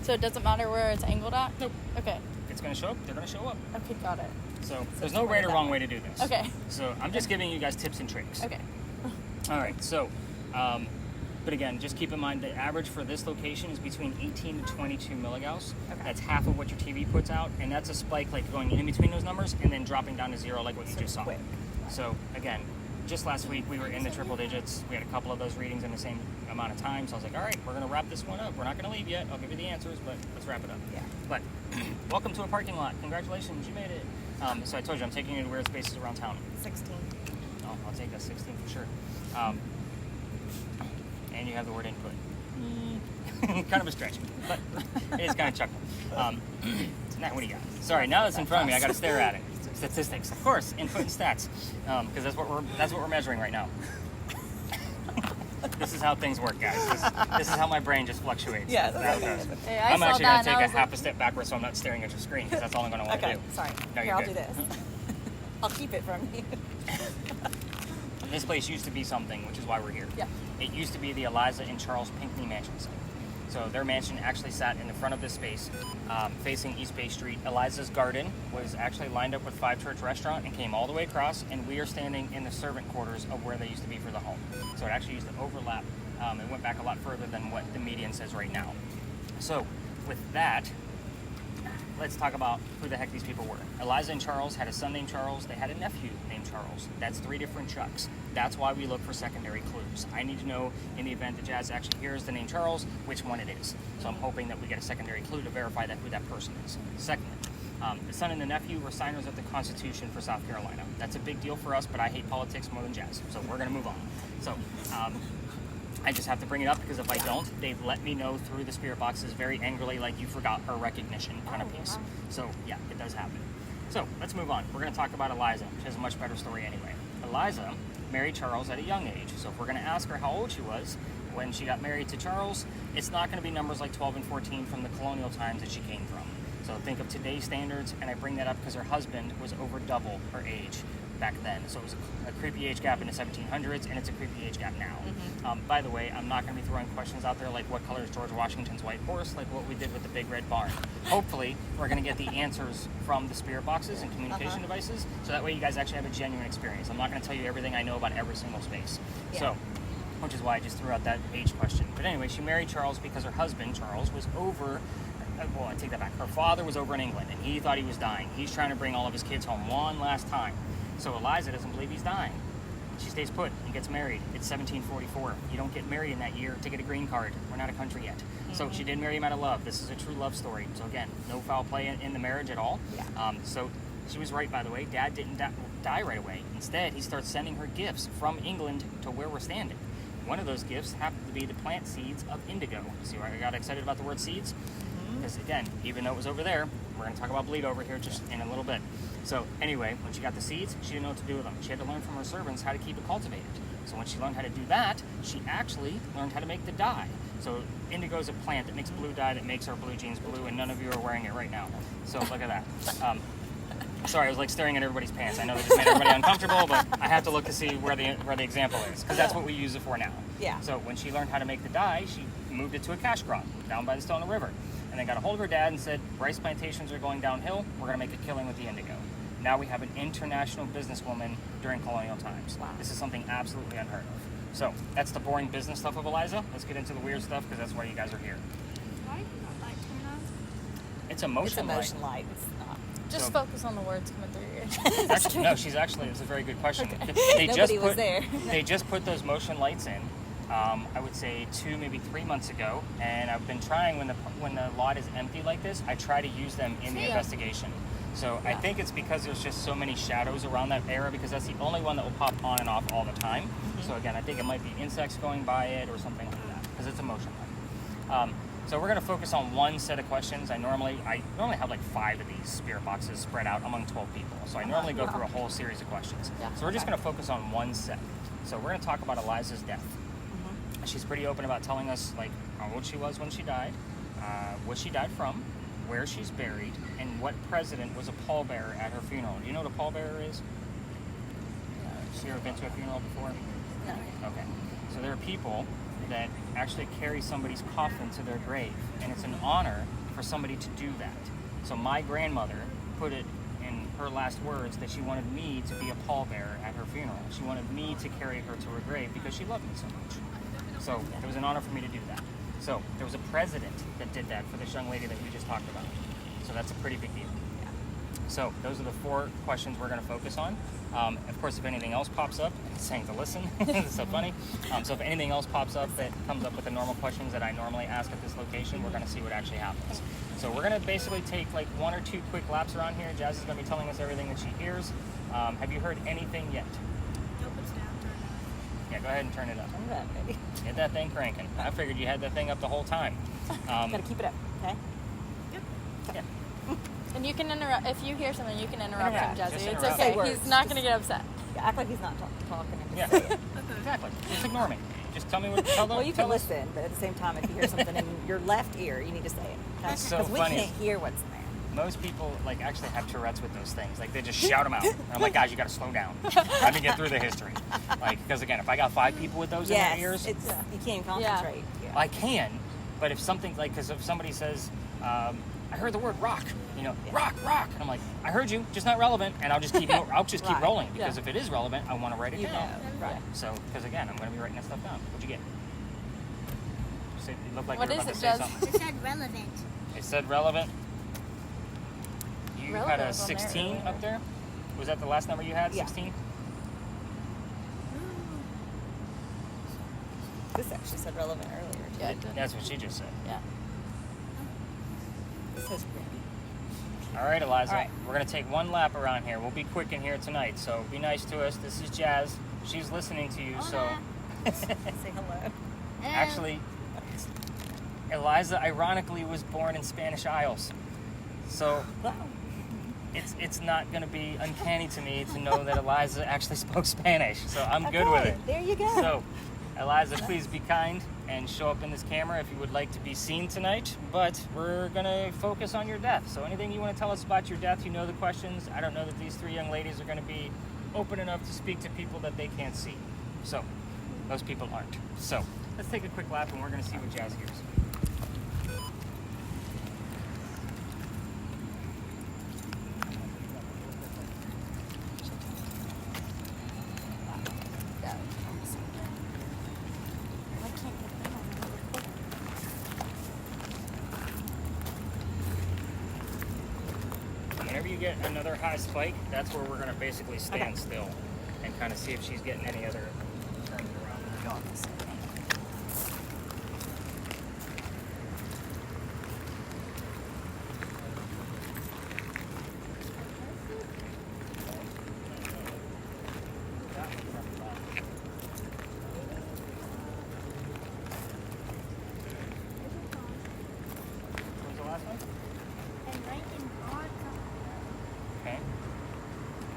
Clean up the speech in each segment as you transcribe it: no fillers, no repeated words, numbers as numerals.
So it doesn't matter where it's angled at? Nope. Okay. It's going to show up. They're going to show up. Okay, got it. So there's no right or wrong way to do this. Okay. So I'm just giving you guys tips and tricks. Okay. All right. So, but again, just keep in mind the average for this location is between 18 to 22 milligauss. Okay. That's half of what your TV puts out, and that's a spike like going in between those numbers and then dropping down to zero like what you just saw. Quick. So again, just last week we were in the triple digits. We had a couple of those readings in the same amount of time. So I was like, all right, we're going to wrap this one up. We're not going to leave yet. I'll give you the answers, but let's wrap it up. Yeah. But welcome to a parking lot. Congratulations, you made it. So I told you I'm taking you to weird spaces around town. 16. Oh, I'll take that 16 for sure. And you have the word input. Kind of a stretch, but it is kind of chuckle. Now, what do you got? Sorry, now that's in front of me, I got to stare at it. Statistics, of course, input and stats, because that's what we're measuring right now. This is how things work, guys. This is how my brain just fluctuates. Yeah, That's how it goes. Hey, I'm actually going to take a like... half a step backwards so I'm not staring at your screen, because that's all I'm going to want to Okay, do. sorry. No, Here, you're I'll good. do this. I'll keep it from you. This place used to be something, which is why we're here. Yeah. It used to be the Eliza and Charles Pinckney mansion site. So their mansion actually sat in the front of this space, facing East Bay Street. Eliza's garden was actually lined up with Five Church Restaurant and came all the way across, and we are standing in the servant quarters of where they used to be for the home. So it actually used to overlap. It went back a lot further than what the median says right now. So with that, let's talk about who the heck these people were. Eliza and Charles had a son named Charles. They had a nephew named Charles. That's 3 different Chucks. That's why we look for secondary clues. I need to know, in the event that Jazz actually hears the name Charles, which one it is. So I'm hoping that we get a secondary clue to verify that who that person is. Secondly, the son and the nephew were signers of the Constitution for South Carolina. That's a big deal for us, but I hate politics more than Jazz. So we're going to move on. So I just have to bring it up because if I don't, they've let me know through the spirit boxes very angrily, like you forgot her recognition kind of piece. So yeah, it does happen. So let's move on. We're going to talk about Eliza. She has a much better story anyway. Eliza married Charles at a young age. So if we're going to ask her how old she was when she got married to Charles, it's not going to be numbers like 12 and 14 from the colonial times that she came from. So think of today's standards, and I bring that up because her husband was over double her age back then. So it was a creepy age gap in the 1700s, and it's a creepy age gap now. By the way, I'm not going to be throwing questions out there like what color is George Washington's white horse, like what we did with the big red barn. Hopefully, we're going to get the answers from the spirit boxes and communication devices, so that way you guys actually have a genuine experience. I'm not going to tell you everything I know about every single space. Yeah. So, which is why I just threw out that age question. But anyway, she married Charles because her husband, Charles, was over... Well, I take that back. Her father was over in England, and he thought he was dying. He's trying to bring all of his kids home one last time. So Eliza doesn't believe he's dying. She stays put. He gets married. It's 1744. You don't get married in that year to get a green card. We're not a country yet. So she did marry him out of love. This is a true love story. So again, no foul play in the marriage at all. Yeah. So she was right, by the way. Dad didn't die right away. Instead, he starts sending her gifts from England to where we're standing. One of those gifts happened to be the plant seeds of indigo. See why I got excited about the word seeds? Because again, even though it was over there, we're going to talk about bleed over here just in a little bit. So anyway, when she got the seeds, she didn't know what to do with them. She had to learn from her servants how to keep it cultivated. So when she learned how to do that, she actually learned how to make the dye. So indigo is a plant that makes blue dye that makes our blue jeans blue, and none of you are wearing it right now. So look at that. Sorry, I was like staring at everybody's pants. I know that just made everybody uncomfortable, but I have to look to see where the example is, because that's what we use it for now. Yeah. So when she learned how to make the dye, she moved it to a cash crop down by the Stone River. And they got a hold of her dad and said, rice plantations are going downhill, we're going to make a killing with the indigo. Now we have an international businesswoman during colonial times. Wow. This is something absolutely unheard of. So that's the boring business stuff of Eliza. Let's get into the weird stuff, because that's why you guys are here. Why is that light turn on? It's a motion It's a motion light. It's not. Just So- focus on the words coming through your ears. Actually, no, she's actually, it's a very good question. Okay. They was there. They just put those motion lights in, I would say 2, maybe 3 months ago, and I've been trying when the lot is empty like this, I try to use them in the investigation. So I think it's because there's just so many shadows around that area, because that's the only one that will pop on and off all the time. So again, I think it might be insects going by it or something like that, because it's a motion light. So we're going to focus on one set of questions. I normally have like 5 of these spirit boxes spread out among 12 people. So I normally go through a whole series of questions. Yeah, So we're just going to focus on one set. So we're going to talk about Eliza's death. She's pretty open about telling us like how old she was when she died, what she died from, where she's buried, and what president was a pallbearer at her funeral. Do you know what a pallbearer is? You ever been to a funeral before? No. Okay. So there are people that actually carry somebody's coffin to their grave, and it's an honor for somebody to do that. So my grandmother put it in her last words that she wanted me to be a pallbearer at her funeral. She wanted me to carry her to her grave because she loved me so much. So it was an honor for me to do that. So there was a president that did that for this young lady that we just talked about. So that's a pretty big deal. So those are the 4 questions we're going to focus on. Of course, if anything else pops up, I'm saying to listen. It's so funny. So if anything else pops up that comes up with the normal questions that I normally ask at this location, we're going to see what actually happens. So we're going to basically take like 1 or 2 quick laps around here. Jazz is going to be telling us everything that she hears. Have you heard anything yet? Nope, it's down. Yeah, go ahead and turn it up. Turn it up, baby. Get that thing cranking. I figured you had that thing up the whole time. Gotta keep it up, okay? Yeah. And you can interrupt if you hear something. You can interrupt Yeah, him, just Jazzy. It's interrupt. okay. Say words. He's not gonna get upset. Yeah, act like he's not talking and Yeah. just say it. Exactly. Just ignore me. Just tell me what. Tell Well, you tell can us- listen, but at the same time, if you hear something in your left ear, you need to say it. That's so Because we funny. can't hear what's there. Most people like actually have Tourette's with those things. Like they just shout them out. And I'm like, guys, you got to slow down. Let me get through the history. Like because again, if I got 5 people with those in Yes, their ears, it's, you can't concentrate. Yeah. I can. But if something like, because if somebody says, I heard the word rock, rock, and I'm like, I heard you, just not relevant, and I'll just keep keep Right. rolling because Yeah. if it is relevant, I want to write it You down. know, right. So because again, I'm going to be writing that stuff down. What'd you get? You looked like What you were is about to it, say Jazz? something. It said relevant. It said relevant. You had Relevant a was on there 16 earlier. up there. Was that the last number you had? Yeah. 16. This actually said relevant earlier. Too. Yeah, it did. That's what she just said. Yeah. This says pretty. All right, Eliza. All right. We're going to take 1 lap around here. We'll be quick in here tonight, so be nice to us. This is Jazz. She's listening to you, so Say hello. actually, Eliza ironically was born in Spanish Isles. So Wow. it's not going to be uncanny to me to know that Eliza actually spoke Spanish. So I'm good with Okay, it. There you go. So, Eliza, please be kind and show up in this camera if you would like to be seen tonight. But we're going to focus on your death. So anything you want to tell us about your death, you know the questions. I don't know that these 3 young ladies are going to be open enough to speak to people that they can't see. So, those people aren't. So, let's take a quick lap and we're going to see what Jazz hears. Whenever you get another high spike, that's where we're going to basically stand still and kind of see if she's getting any other turns around. What was the last one? And ranking hard. Okay.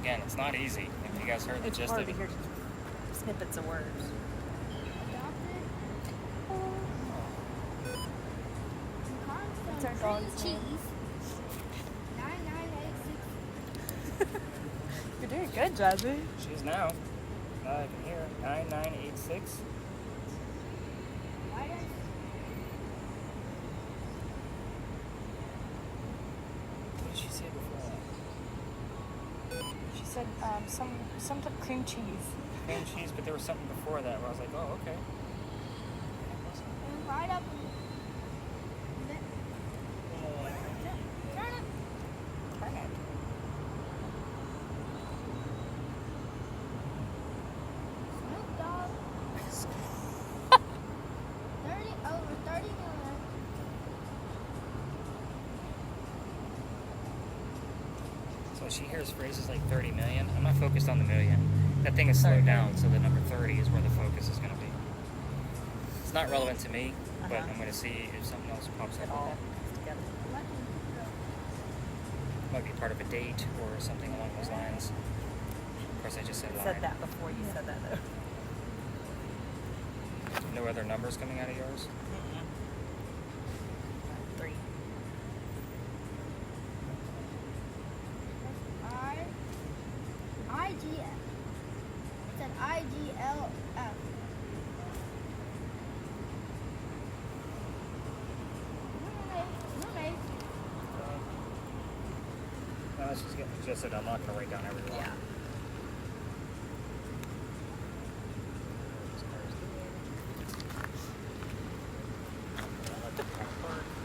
Again, it's not easy. If you guys heard the It's gist hard of to it. hear snippets of words. Adopted. What's our Constant dog's cream name? cheese. 9986. You're doing good, Jazzy. She's now. Now I can hear 9986. Why does What did she say before that? She said some type of cream cheese. Cream cheese, but there was something before that where I was like, oh, okay. and right up? Turn it. Turn it. Snoop Dogg. 30 over 30 million. So she hears phrases like 30 million. I'm not focused on the million. That thing is slowed down, so the number 30 is where the focus is going to be. It's not relevant to me, but Uh-huh. I'm going to see if something else pops It up. all with comes together. that. Might be part of a date or something along those lines. Of course, I just said I line. said that before you said that, though. No other numbers coming out of yours? Mm-mm. 3. IGF. It said IGLF. honest, she's getting the gist of it. I'm not going to write down every one. Yeah.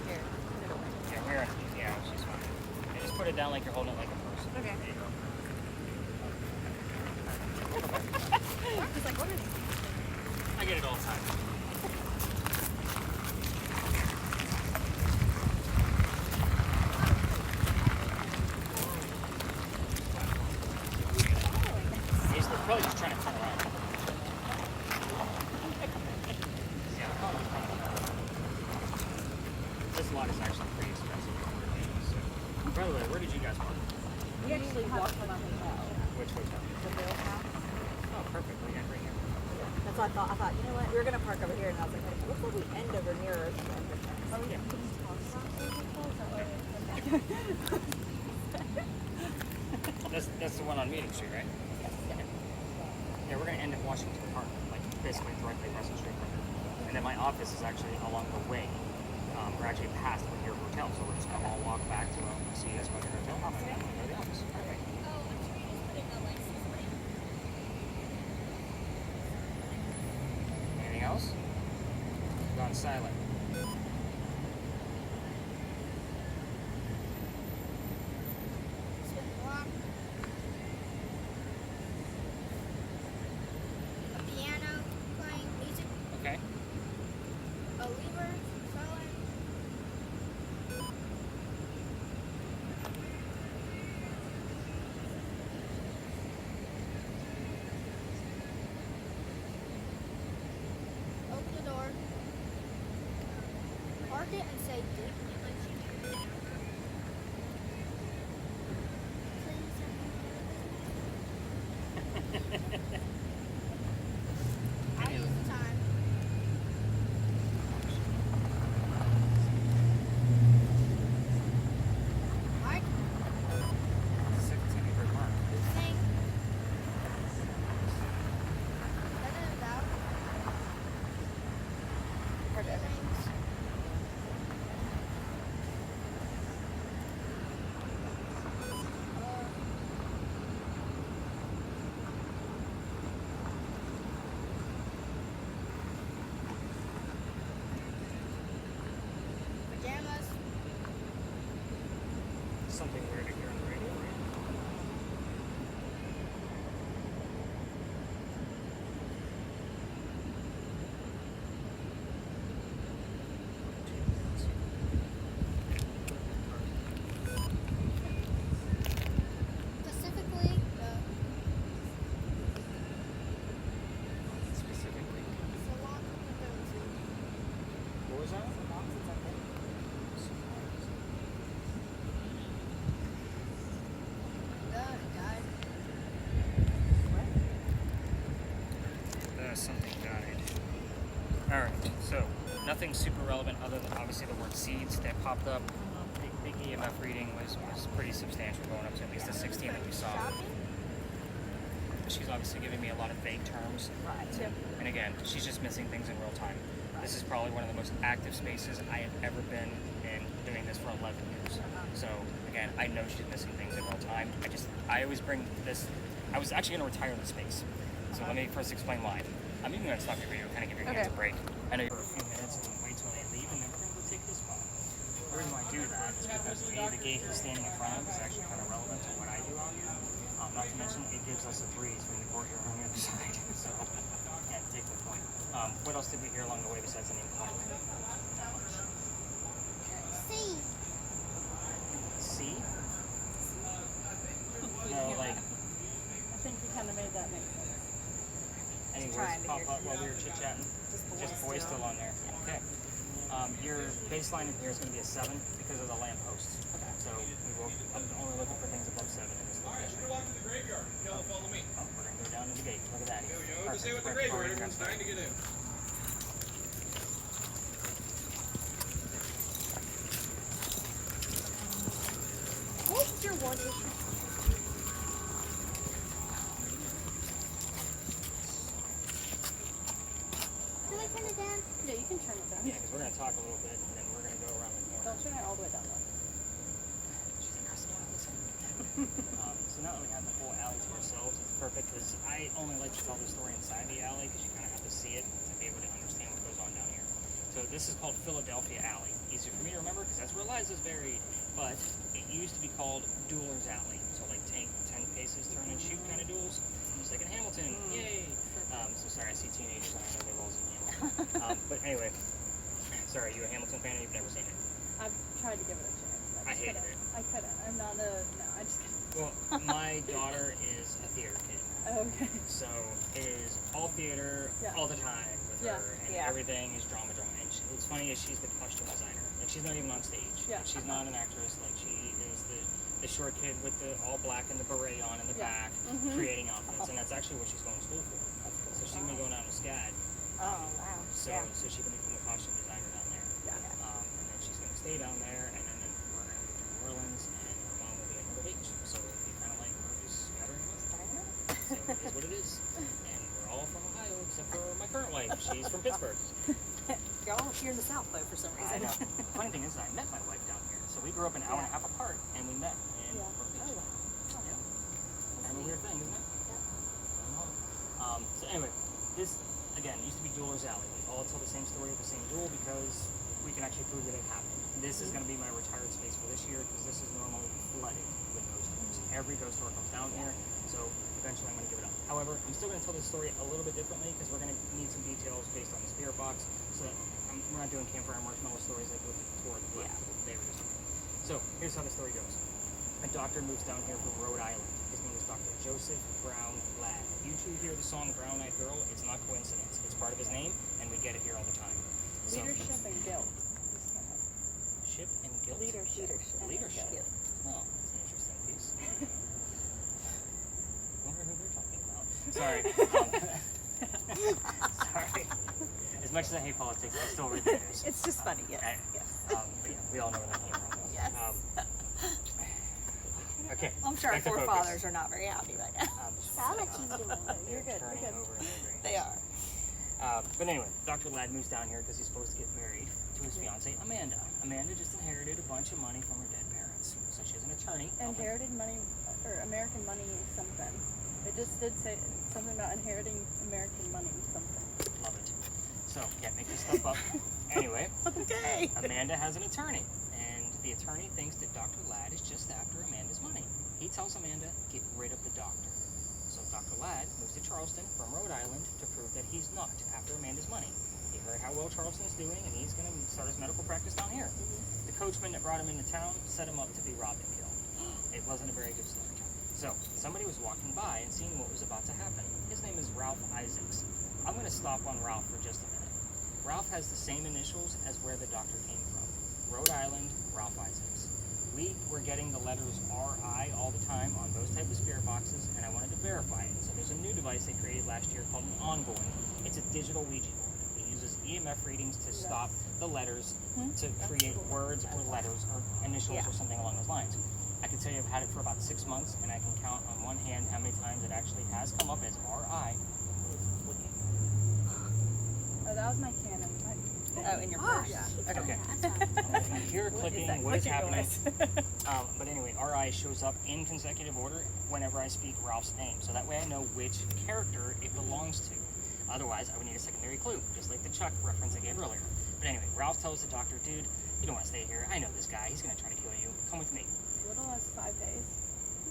Here, put it away. Yeah, she's fine. And just put it down like you're holding it like a person. Okay. There you go. He's like, what is this? I get it all the time. They're probably just trying to turn around. Yeah. This lot is actually pretty expensive. So. By the way, where did you guys park? We actually walked from our hotel. Which hotel? The Mill House. Oh, perfect. We got right here. That's what I thought. I thought, you know what? We were going to park over here, and I was like, hey, it looks like we end over nearer to the entrance. Oh, yeah. That's the one on Meeting Street, right? Yes. Yeah. Yeah, we're going to end at Washington Park, like basically directly across the street from it. And then my office is actually along the way. We're actually past your hotel, so we're just going to all walk back to see you guys go to your hotel. And then we'll go to the office. Perfect. Anything else? Gone silent. Spin block. A piano playing music. Okay. A lever throwing. Open the door. Park it and say deep. I'll use the time. Mike, 17 mark. think. Better than that. Feelings. Pajamas. Something weird to hear on the radio, right? Specifically, Specifically. salon windows. What was that? Died. Something died. Alright, so nothing super relevant other than obviously the word seeds that popped up. Big EMF reading was pretty substantial, going up to at least the 16 that we saw. She's obviously giving me a lot of vague terms. Right. And again, she's just missing things in real time. This is probably one of the most active spaces I have ever been in doing this for 11 years. So again, I know she's missing things in real time. I always bring this. I was actually going to retire the space. So let me first explain why. I'm even going to stop your video, kind of give your hands a break. I know for a few minutes and then wait till they leave, and then we're going to go take this spot. The reason why I do that is because the gate he's standing in front of is actually kind of relevant to what I do out here. Not to mention, it gives us a breeze from the courtyard on the other side. So, yeah, take the point. What else did we hear along the way besides the name Clark? C. C? No, like, I think we kind of made that make sense. any trying words to pop hear. up while we were chit-chatting? Just boy still on there. Okay. Your baseline in here is going to be a 7 because of the lampposts. Okay. So I'm only looking for things above 7 in this location. Walk to the graveyard. Y'all follow me. Oh, we're going to go down to the gate. Look at that. Yo, yo, Perfect. just say what the Right before graveyard. we Everyone's transfer. dying to get in. What's your one issue? Can I turn it down? Yeah, you can turn it down. Yeah, because we're going to talk a little bit, and then we're going to go around the corner. Don't turn it all the way down though. She think Chris doesn't want to listen. only like to tell the story inside the alley because you kind of have to see it to be able to understand what goes on down here. So this is called Philadelphia Alley. Easy for me to remember because that's where Liza's buried. But it used to be called Dueler's Alley. So like 10 paces, turn and shoot kind of duels. Just like in Hamilton. Yay! So sorry, I see teenagers. I know they've all seen Hamilton. But anyway, sorry, you a Hamilton fan? You've never seen it? I've tried to give it a chance. I hated it. I couldn't. I'm not a. No, I just couldn't. Well, my daughter is a theater kid. Okay. So it is all theater all the time with Yeah. her, and everything is drama. And what's funny is she's the costume designer. Like she's not even on stage. Yeah. Like, she's not an actress. Like she is the short kid with the all black and the beret on in the back, creating outfits, and that's actually what she's going to school for. So she's gonna be going down to SCAD. Oh wow. So she can become a costume designer down there. Yeah. And then she's gonna stay down there, and then we're gonna move to New Orleans, and her mom will be in Myrtle Beach. So it'll be kind of like we're just scattering us. So it is what it is. And we're all from Ohio, except for my current wife. She's from Pittsburgh. You're all here in the South though for some I reason. know. The funny thing is, I met my wife down here. So we grew up an hour and a half apart, and we met in Myrtle Beach. Yeah. Kind of a weird thing, isn't it? So anyway, this again used to be Dueler's Alley. We all tell the same story of the same duel because we can actually prove that it happened. This is going to be my retired space for this year because this is normally flooded with ghost tours. Every ghost tour comes down here, so eventually I'm going to give it up. However, I'm still going to tell this story a little bit differently because we're going to need some details based on the spirit box. So that we're not doing campfire marshmallow stories like with the tour. They were just so here's how the story goes. A doctor moves down here from Rhode Island. His name is Dr. Joseph Brown Ladd. If you two hear the song Brown Eyed Girl, it's not coincidence. It's part of his name, and we get it here all the time. So, Leadership and guilt. Ship and guilt? Leadership. Leadership. Oh, that's an interesting piece. Wonder who they're talking about. Sorry. Sorry. As much as I hate politics, I still read the news. It's just funny, yes. Right? Yes. But yeah, we all know where that came from. Yes. Okay. I'm sure our back to focus. forefathers are not very happy right now. I'll let you do it. You're good, turning you're good. over and over. They are. But anyway, Dr. Ladd moves down here because he's supposed to get married to his fiancée, Amanda. Amanda just inherited a bunch of money from her dead parents. So she's an attorney. Inherited money, or American money something. It just did say something about inheriting American money something. Love it. So, can't make this stuff up. Anyway, Okay. Amanda has an attorney. And the attorney thinks that Dr. Ladd is just after Amanda's money. He tells Amanda, get rid of the doctor. So Dr. Ladd moves to Charleston from Rhode Island to prove that he's not after Amanda's money. He heard how well Charleston's doing, and he's going to start his medical practice down here. The coachman that brought him into town set him up to be robbed and killed. It wasn't a very good start. So, somebody was walking by and seeing what was about to happen. His name is Ralph Isaacs. I'm going to stop on Ralph for just a minute. Ralph has the same initials as where the doctor came from. Rhode Island, Ralph Isaacs. We were getting the letters RI all the time on those type of spirit boxes, and I wanted to verify it. So there's a new device they created last year called an Envoy. It's a digital Ouija board. It uses EMF readings to stop the letters to create words or letters or initials or something along those lines. I can tell you I've had it for about 6 months, and I can count on one hand how many times it actually has come up as RI. Oh, that was my Canon. Oh, in your purse? Yeah. Okay. I hear clicking, what is happening? But anyway, RI shows up in consecutive order whenever I speak Ralph's name, so that way I know which character it belongs to. Otherwise, I would need a secondary clue, just like the Chuck reference I gave earlier. But anyway, Ralph tells the doctor, dude, you don't want to stay here. I know this guy. He's going to try to kill you. Come with me. Little as 5 days.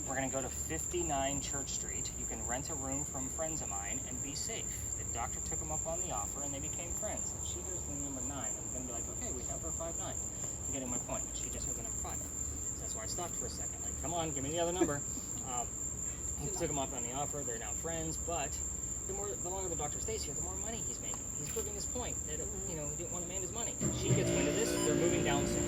We're going to go to 59 Church Street. You can rent a room from friends of mine and be safe. The doctor took him up on the offer, and they became friends. If she hears the number 9, I'm going to be like, okay, we have her 5'9". You're getting my point. She just heard the number 5. So that's why I stopped for a second. Like, come on, give me the other number. He took him up on the offer. They're now friends, but the longer the doctor stays here, the more money he's making. He's proving his point that, he didn't want Amanda's money. She gets wind of this. They're moving down soon.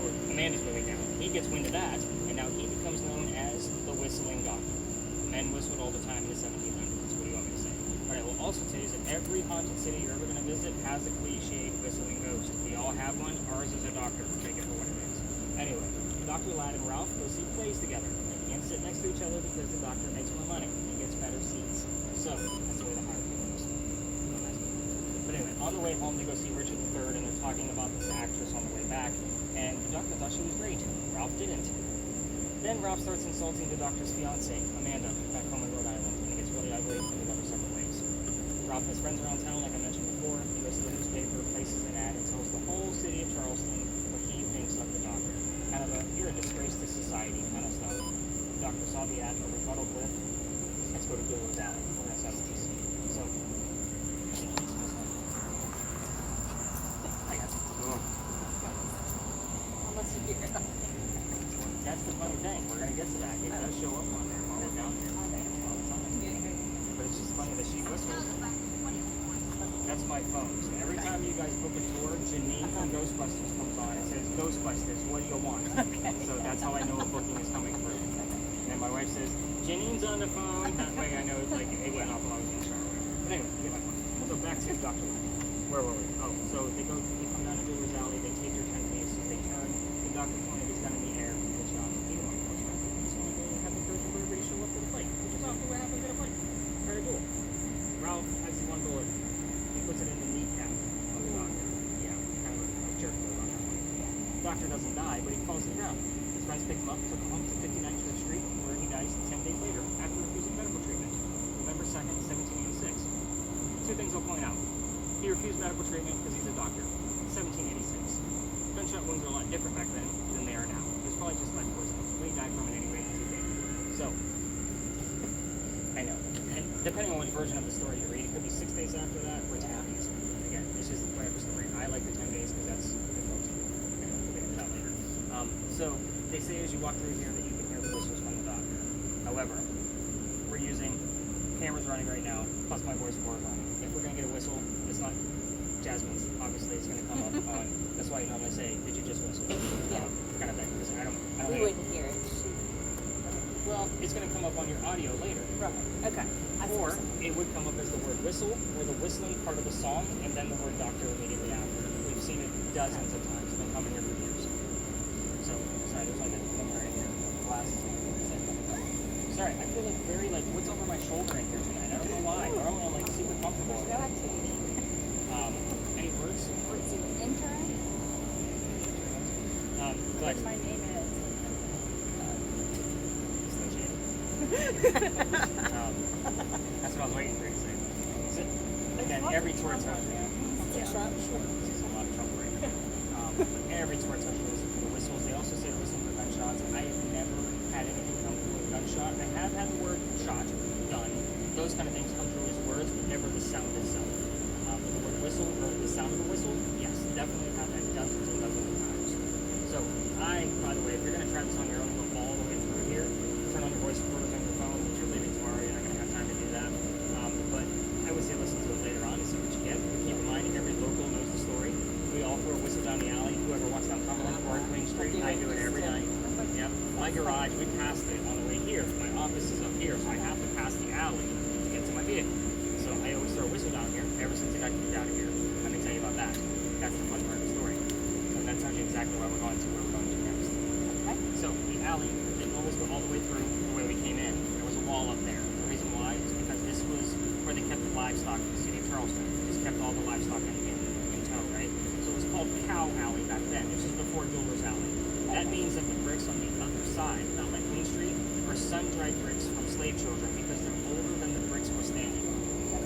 Or Amanda's moving down. He gets wind of that, and now he becomes known as the Whistling Doctor. Men whistled all the time in the 1700s. What do you want me to say? What I will also tell you is that every haunted city you're ever going to visit has a cliched whistling ghost. We all have one. Ours is a doctor. Take it for what it is. Anyway, Dr. Ladd and Ralph go see plays together. They can't sit next to each other because the doctor makes more money. He gets better seats. So, that's the way the hierarchy goes. But anyway, on the way home, they go see Richard III, and they're talking about this actress on the way back. And the doctor thought she was great. Ralph didn't. Then Ralph starts insulting the doctor's fiancée, Amanda, back home in Rhode Island, and it gets really ugly. Ralph has friends around town, like I mentioned before. He goes to the newspaper, places an ad, and tells the whole city of Charleston what he thinks of the doctor. Kind of a, you're a disgrace to society kind of stuff. The doctor saw the ad, but rebutted with, let's go to Google's alley. We're going to settle this. So, I got you. Unless you hear it. That's the funny thing. We're going to get to that. It does show up on there while we're down there. All the time. But it's just funny that she whistles. That's my phone. So every time you guys book a tour, Janine from Ghostbusters comes on and says, Ghostbusters, what do you want? Okay. So that's how I know a booking is coming through. And then my wife says, Janine's on the phone. That way I know like it went off while I was in Charlotte. But anyway, you get my point. So back to Dr. Where were we? Oh, so they come down to Dooley's Alley, they take their 10 paces, they turn, the doctor pointed his gun in the air, and they shot. He didn't want to push back. He just wanted to have the courage for everybody to show up to the fight, which is often what happens at a fight. Very cool. Ralph has one bullet. He puts it in the kneecap of the doctor. Yeah, kind of a jerk move on that one. The doctor doesn't die, but he falls to the ground. His friends picked him up, took him home to 59th Street, where he dies 10 days later after refusing medical treatment. November 2nd, 1786. Two things I'll point out. He refused medical treatment because he's a doctor. 1786. Gunshot wounds are a lot different back then than they are now. It was probably just lead poisoning. He died from it anyway because he did. So, I know. And depending on which version of the story you read, it could be 6 days after that or 10 days. Again, it's just whatever story. I like the 10 days because that's the most. We'll get into that later. So, they say as you walk through here that you can hear the whistles from the doctor. However, we're using cameras running right now, plus my voice board running. If we're going to get a whistle, it's not Jasmine's, obviously it's going to come up on, that's why you normally say, did you just whistle? Yeah. Kind of thing, because I don't We think- wouldn't hear it. well, it's going to come up on your audio later. Right. Okay. I see Or what you're saying. it would come up as the word whistle, or the whistling part of the song, and then the word doctor immediately after. We've seen it dozens of times. It's been coming here for years. So, sorry, there's like a camera in here. Glasses. Sorry, I feel like very like, what's over my shoulder in here tonight? I don't know why. Normally I'm like super comfortable. No activity. Any words? What's your intern? But My name is. Slim Shady. That's what I was waiting for you to say. So, again, every tour touch. Yeah, Trump. sure. There's a lot of Trump right now. Every tour touch listen for the whistles. They also say to listen for gunshots. I have never had anything come through a gunshot. I have had the word shot, gun, those kind of things come through as words, but never the sound itself. The word whistle, or the sound of a whistle, yes, definitely have that dozens and dozens of times. So by the way, if you're going to try this on your own, go all the way through here, turn on your voice recorders on your phone. If you're leaving tomorrow, you're not going to have time to do that. But I would say listen to it later on and see what you get. Keep in mind, every local knows the story. We all throw a whistle down the alley. Whoever walks down Cumberland or Queen Street, I do it every night. Yep. My garage, we passed it on the way here. My office is up here, so I have to pass the alley to get to my vehicle. So I always throw a whistle down here ever since I got moved out of here. Let me tell you about that. That's the fun part of the story. And that tells you exactly where we're going to next. Okay. So the alley didn't always go all the way through the way we came in. There was a wall up there. The reason why is because this was where they kept the livestock in the city of Charleston. They just kept all the livestock in tow, right? So it was called Cow Alley back then. This was before Gilbert's Alley. That means that the bricks on the other side, not like Queen Street, are sun-dried bricks from slave children because they're older than the bricks were standing.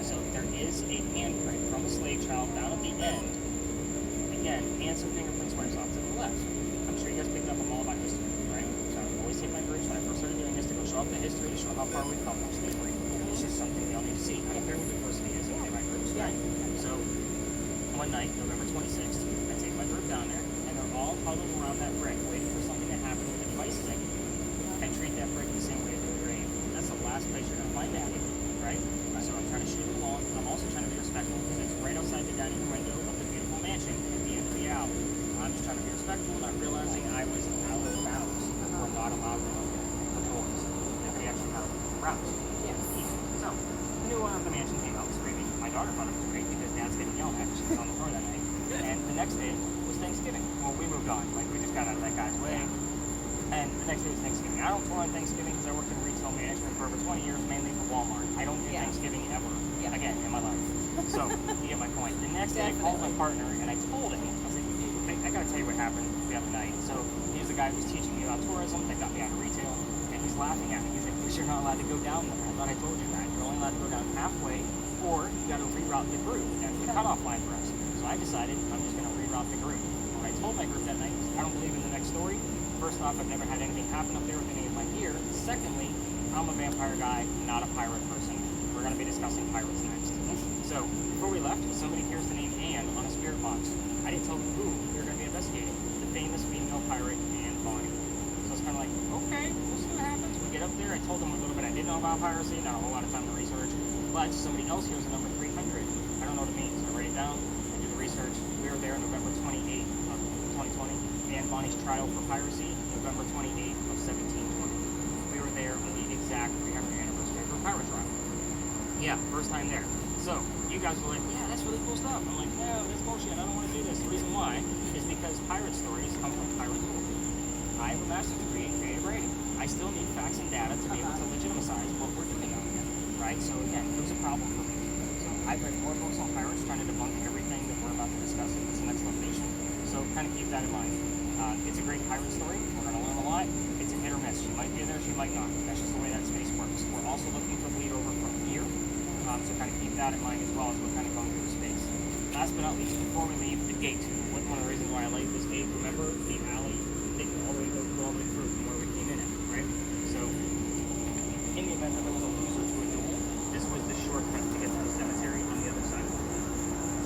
So there is a handprint from a slave child down at the end, again, and some fingerprint swipes off to the left. I'm sure you guys picked up on all about history, right? So I always take my groups when I first started doing this to go show off the history, to show how far we've come from slavery. It's just something we all need to see. I don't care what diversity is, I take my groups, right? So one night, November 26th, I take my group down there, and they're all huddled around that brick, waiting for something to happen with the devices I can do. I treat that brick the same way I do a grave. That's the last place you're going to find that, right? So I'm trying to shoot it along. I'm also trying to be respectful because it's right outside the dining room window of the beautiful mansion at the end of the alley. I'm just trying to be respectful, not realizing I was out of bounds. We're not allowed to patrols. They actually have routes. Yes. So, the new owner of the mansion came out screaming. My daughter thought it was great because Dad's getting yelled at. She was on the floor that night. And the next day was Thanksgiving. Well, we moved on. Like, we just got out of that guy's way. And the next day was Thanksgiving. I don't tour on Thanksgiving because I worked in retail management for over 20 years, mainly for Walmart. I don't do Thanksgiving ever, again, in my life. So, you get my point. The next day, I called my partner and I told him, I was like, hey, I gotta tell you what happened the other night. So, he's the guy who's teaching me about tourism that got me out of retail. And he's laughing at me. He's like, you're not allowed to go down there. I thought I told you that. You're only allowed to go down halfway or you got to reroute the group. That's the cutoff line for us. So I decided I'm just going to reroute the group. What I told my group that night is I don't believe in the next story. First off, I've never had anything happen up there with any of my gear. Secondly, I'm a vampire guy, not a pirate person. We're going to be discussing pirates next. So before we left, somebody hears the name Anne on a spirit box. I didn't tell them who we were going to be investigating. The famous female pirate Anne Bonny. So it's kind of like, okay, we'll see what happens. We get up there. I told them a little bit I did know about piracy, not a whole lot of time to research. But somebody else hears the number 300. I don't know what it means. I write it down. I do the research. We were there November 28th of 2020. Anne Bonny's trial for piracy, November 28th of 1720. We were there on the exact 300th anniversary of her pirate trial. Yeah, first time there. So, you guys were like, yeah, that's really cool stuff. I'm like, no, that's bullshit. I don't want to do this. The reason why is because pirate stories come from pirate lore. I have a master's degree in creative writing. I still need facts and data to be able to legitimize what we're doing on it, right? So again, it was a problem for me. So I've read more books on pirates trying to debunk everything that we're about to discuss in this next location. So kind of keep that in mind. It's a great pirate story. We're going to learn a lot. It's a hit or miss. She might be there, she might not. That's just the way that space works. We're also looking for bleed over from here. So kind of keep that in mind as well as we're kind of going through the space. Last but not least, before we leave the gate, one of the reasons why I like this gate, remember the alley taking all the way through from where we came in at, right? So in the event that there was a loser to a duel, this was the shortcut to get to the cemetery on the other side.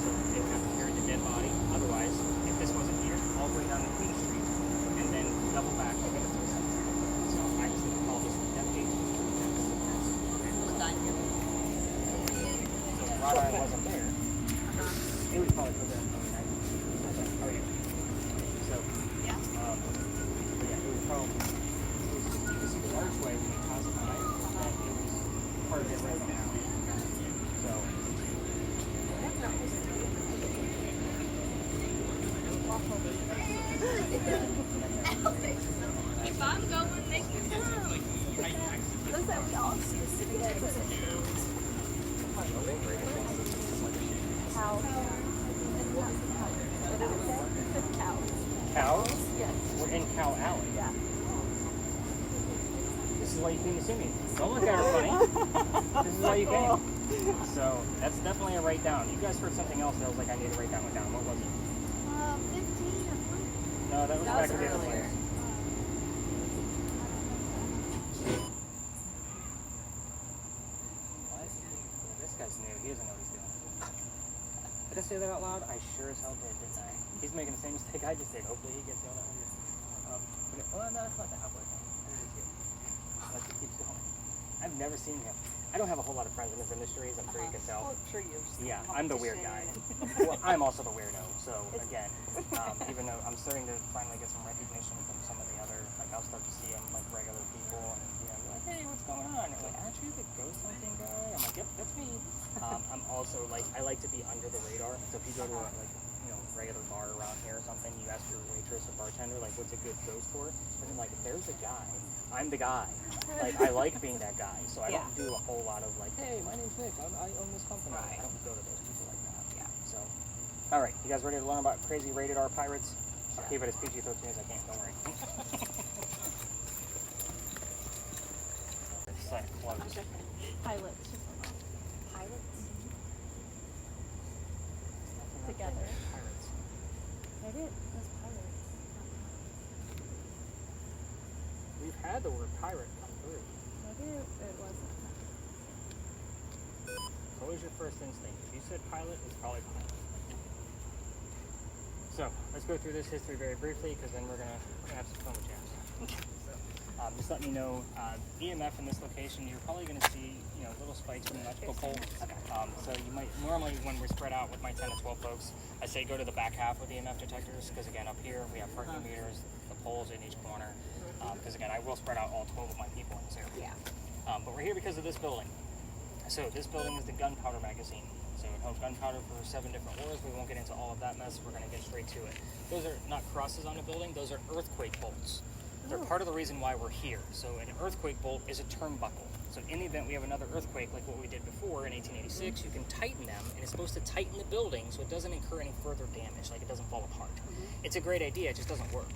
So they would have to carry the dead body. Otherwise, if this wasn't here, all the way down to Queen Street and then double back to get it to the cemetery. So I just think call this the death gate. So Rod Eye wasn't there. It was probably for them. How are you? So, yeah. But yeah, it was probably, you can see the archway when you pass it by, that it was part of it right now. So, If I'm going, make me come. Those that we all specific Cows? Yes. We're in Cow Alley. Yeah. This is why you came to see me. Don't look at her funny. This is why you came. So that's definitely a write down. You guys heard something else that I was like, I need to write that one down. What was it? 15 or 20. No, that was back in the other earlier. place. What? Yeah, this guy's new. He doesn't know what he's doing. Did I say that out loud? I sure as hell did, didn't I? He's making the same mistake I just did. Hopefully he gets yelled at later. Well, no, that's not the halfway point. Let's just keep going. I've never seen him. I don't have a whole lot of friends in this industry, as I'm sure you can tell. I'm sure you're Yeah, I'm the weird guy. Well, I'm also the weirdo. So again, even though I'm starting to finally get some recognition from some of the other, like I'll start to see them like regular people, and you know, like, hey, what's going on? They're like, aren't you the ghost hunting guy? I'm like, yep, that's me. I'm also like, I like to be under the radar. So if you go to a regular bar around here or something, you ask your waitress or bartender like, what's a good ghost tour? And they're like, there's a guy. I'm the guy. Like, I like being that guy. So I don't do a whole lot of like, hey, my name's Nick. I own this company. Right. I don't go to those people like that. Yeah. So, all right, you guys ready to learn about crazy rated R pirates? I'll keep it as PG-13 as I can. Don't worry. Sign it closed. Pilots. pilots. Together. Pirates. Maybe it was pirates. We've had the word pirate come through. Maybe it wasn't. What was your first instinct? If you said pilot, it's probably pilot. So let's go through this history very briefly, because then we're gonna have some fun with jabs. Just let me know, EMF in this location, you're probably going to see, little spikes from the electrical pole. So you might, normally when we're spread out with my 10 to 12 folks, I say go to the back half with EMF detectors, because again, up here we have parking meters, the poles in each corner, because again, I will spread out all 12 of my people in this area. Yeah. But we're here because of this building. So this building is the gunpowder magazine. So it holds gunpowder for 7 different wars. We won't get into all of that mess. We're going to get straight to it. Those are not crosses on a building. Those are earthquake bolts. They're part of the reason why we're here. So an earthquake bolt is a turnbuckle. So in the event we have another earthquake like what we did before in 1886, you can tighten them, and it's supposed to tighten the building so it doesn't incur any further damage, like it doesn't fall apart. It's a great idea, it just doesn't work.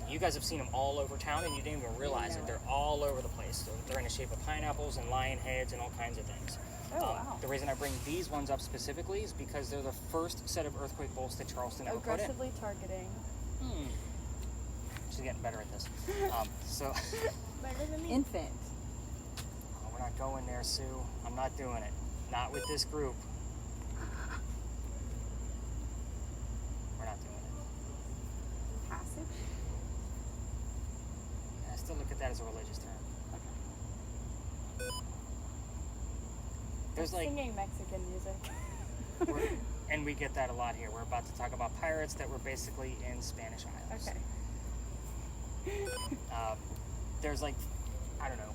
You guys have seen them all over town, and you didn't even realize it. They're all over the place. So they're in the shape of pineapples and lion heads and all kinds of things. Oh, wow. The reason I bring these ones up specifically is because they're the first set of earthquake bolts that Charleston ever put in. Aggressively targeting. She's getting better at this. So Better than me. Infant. oh, we're not going there, Sue. I'm not doing it. Not with this group. We're not doing it. Passage. I still look at that as a religious term. There's like, Singing Mexican music. and we get that a lot here. We're about to talk about pirates that were basically in Spanish Islands. Okay. There's like, I don't know,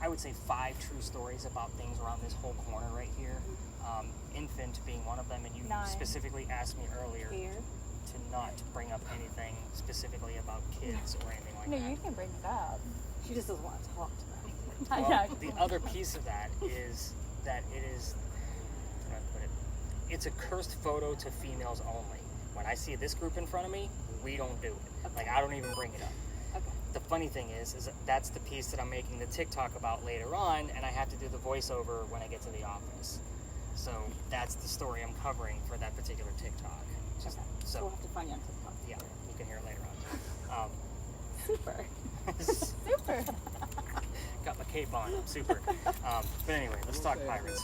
I would say 5 true stories about things around this whole corner right here. Infant being one of them, and you 9. specifically asked me earlier Here. to not bring up anything specifically about kids or anything like No, that. you can bring it up. She just doesn't want to talk to them. Well, the other piece of that is that it is, how do I put it? It's a cursed photo to females only. When I see this group in front of me, we don't do it. Like, I don't even bring it up. Okay. The funny thing is that that's the piece that I'm making the TikTok about later on, and I have to do the voiceover when I get to the office. So that's the story I'm covering for that particular TikTok. Just, Okay. so We'll have to find you on TikTok. yeah, you can hear it later on. Super. Super. Got my cape on, super. But anyway, let's talk pirates.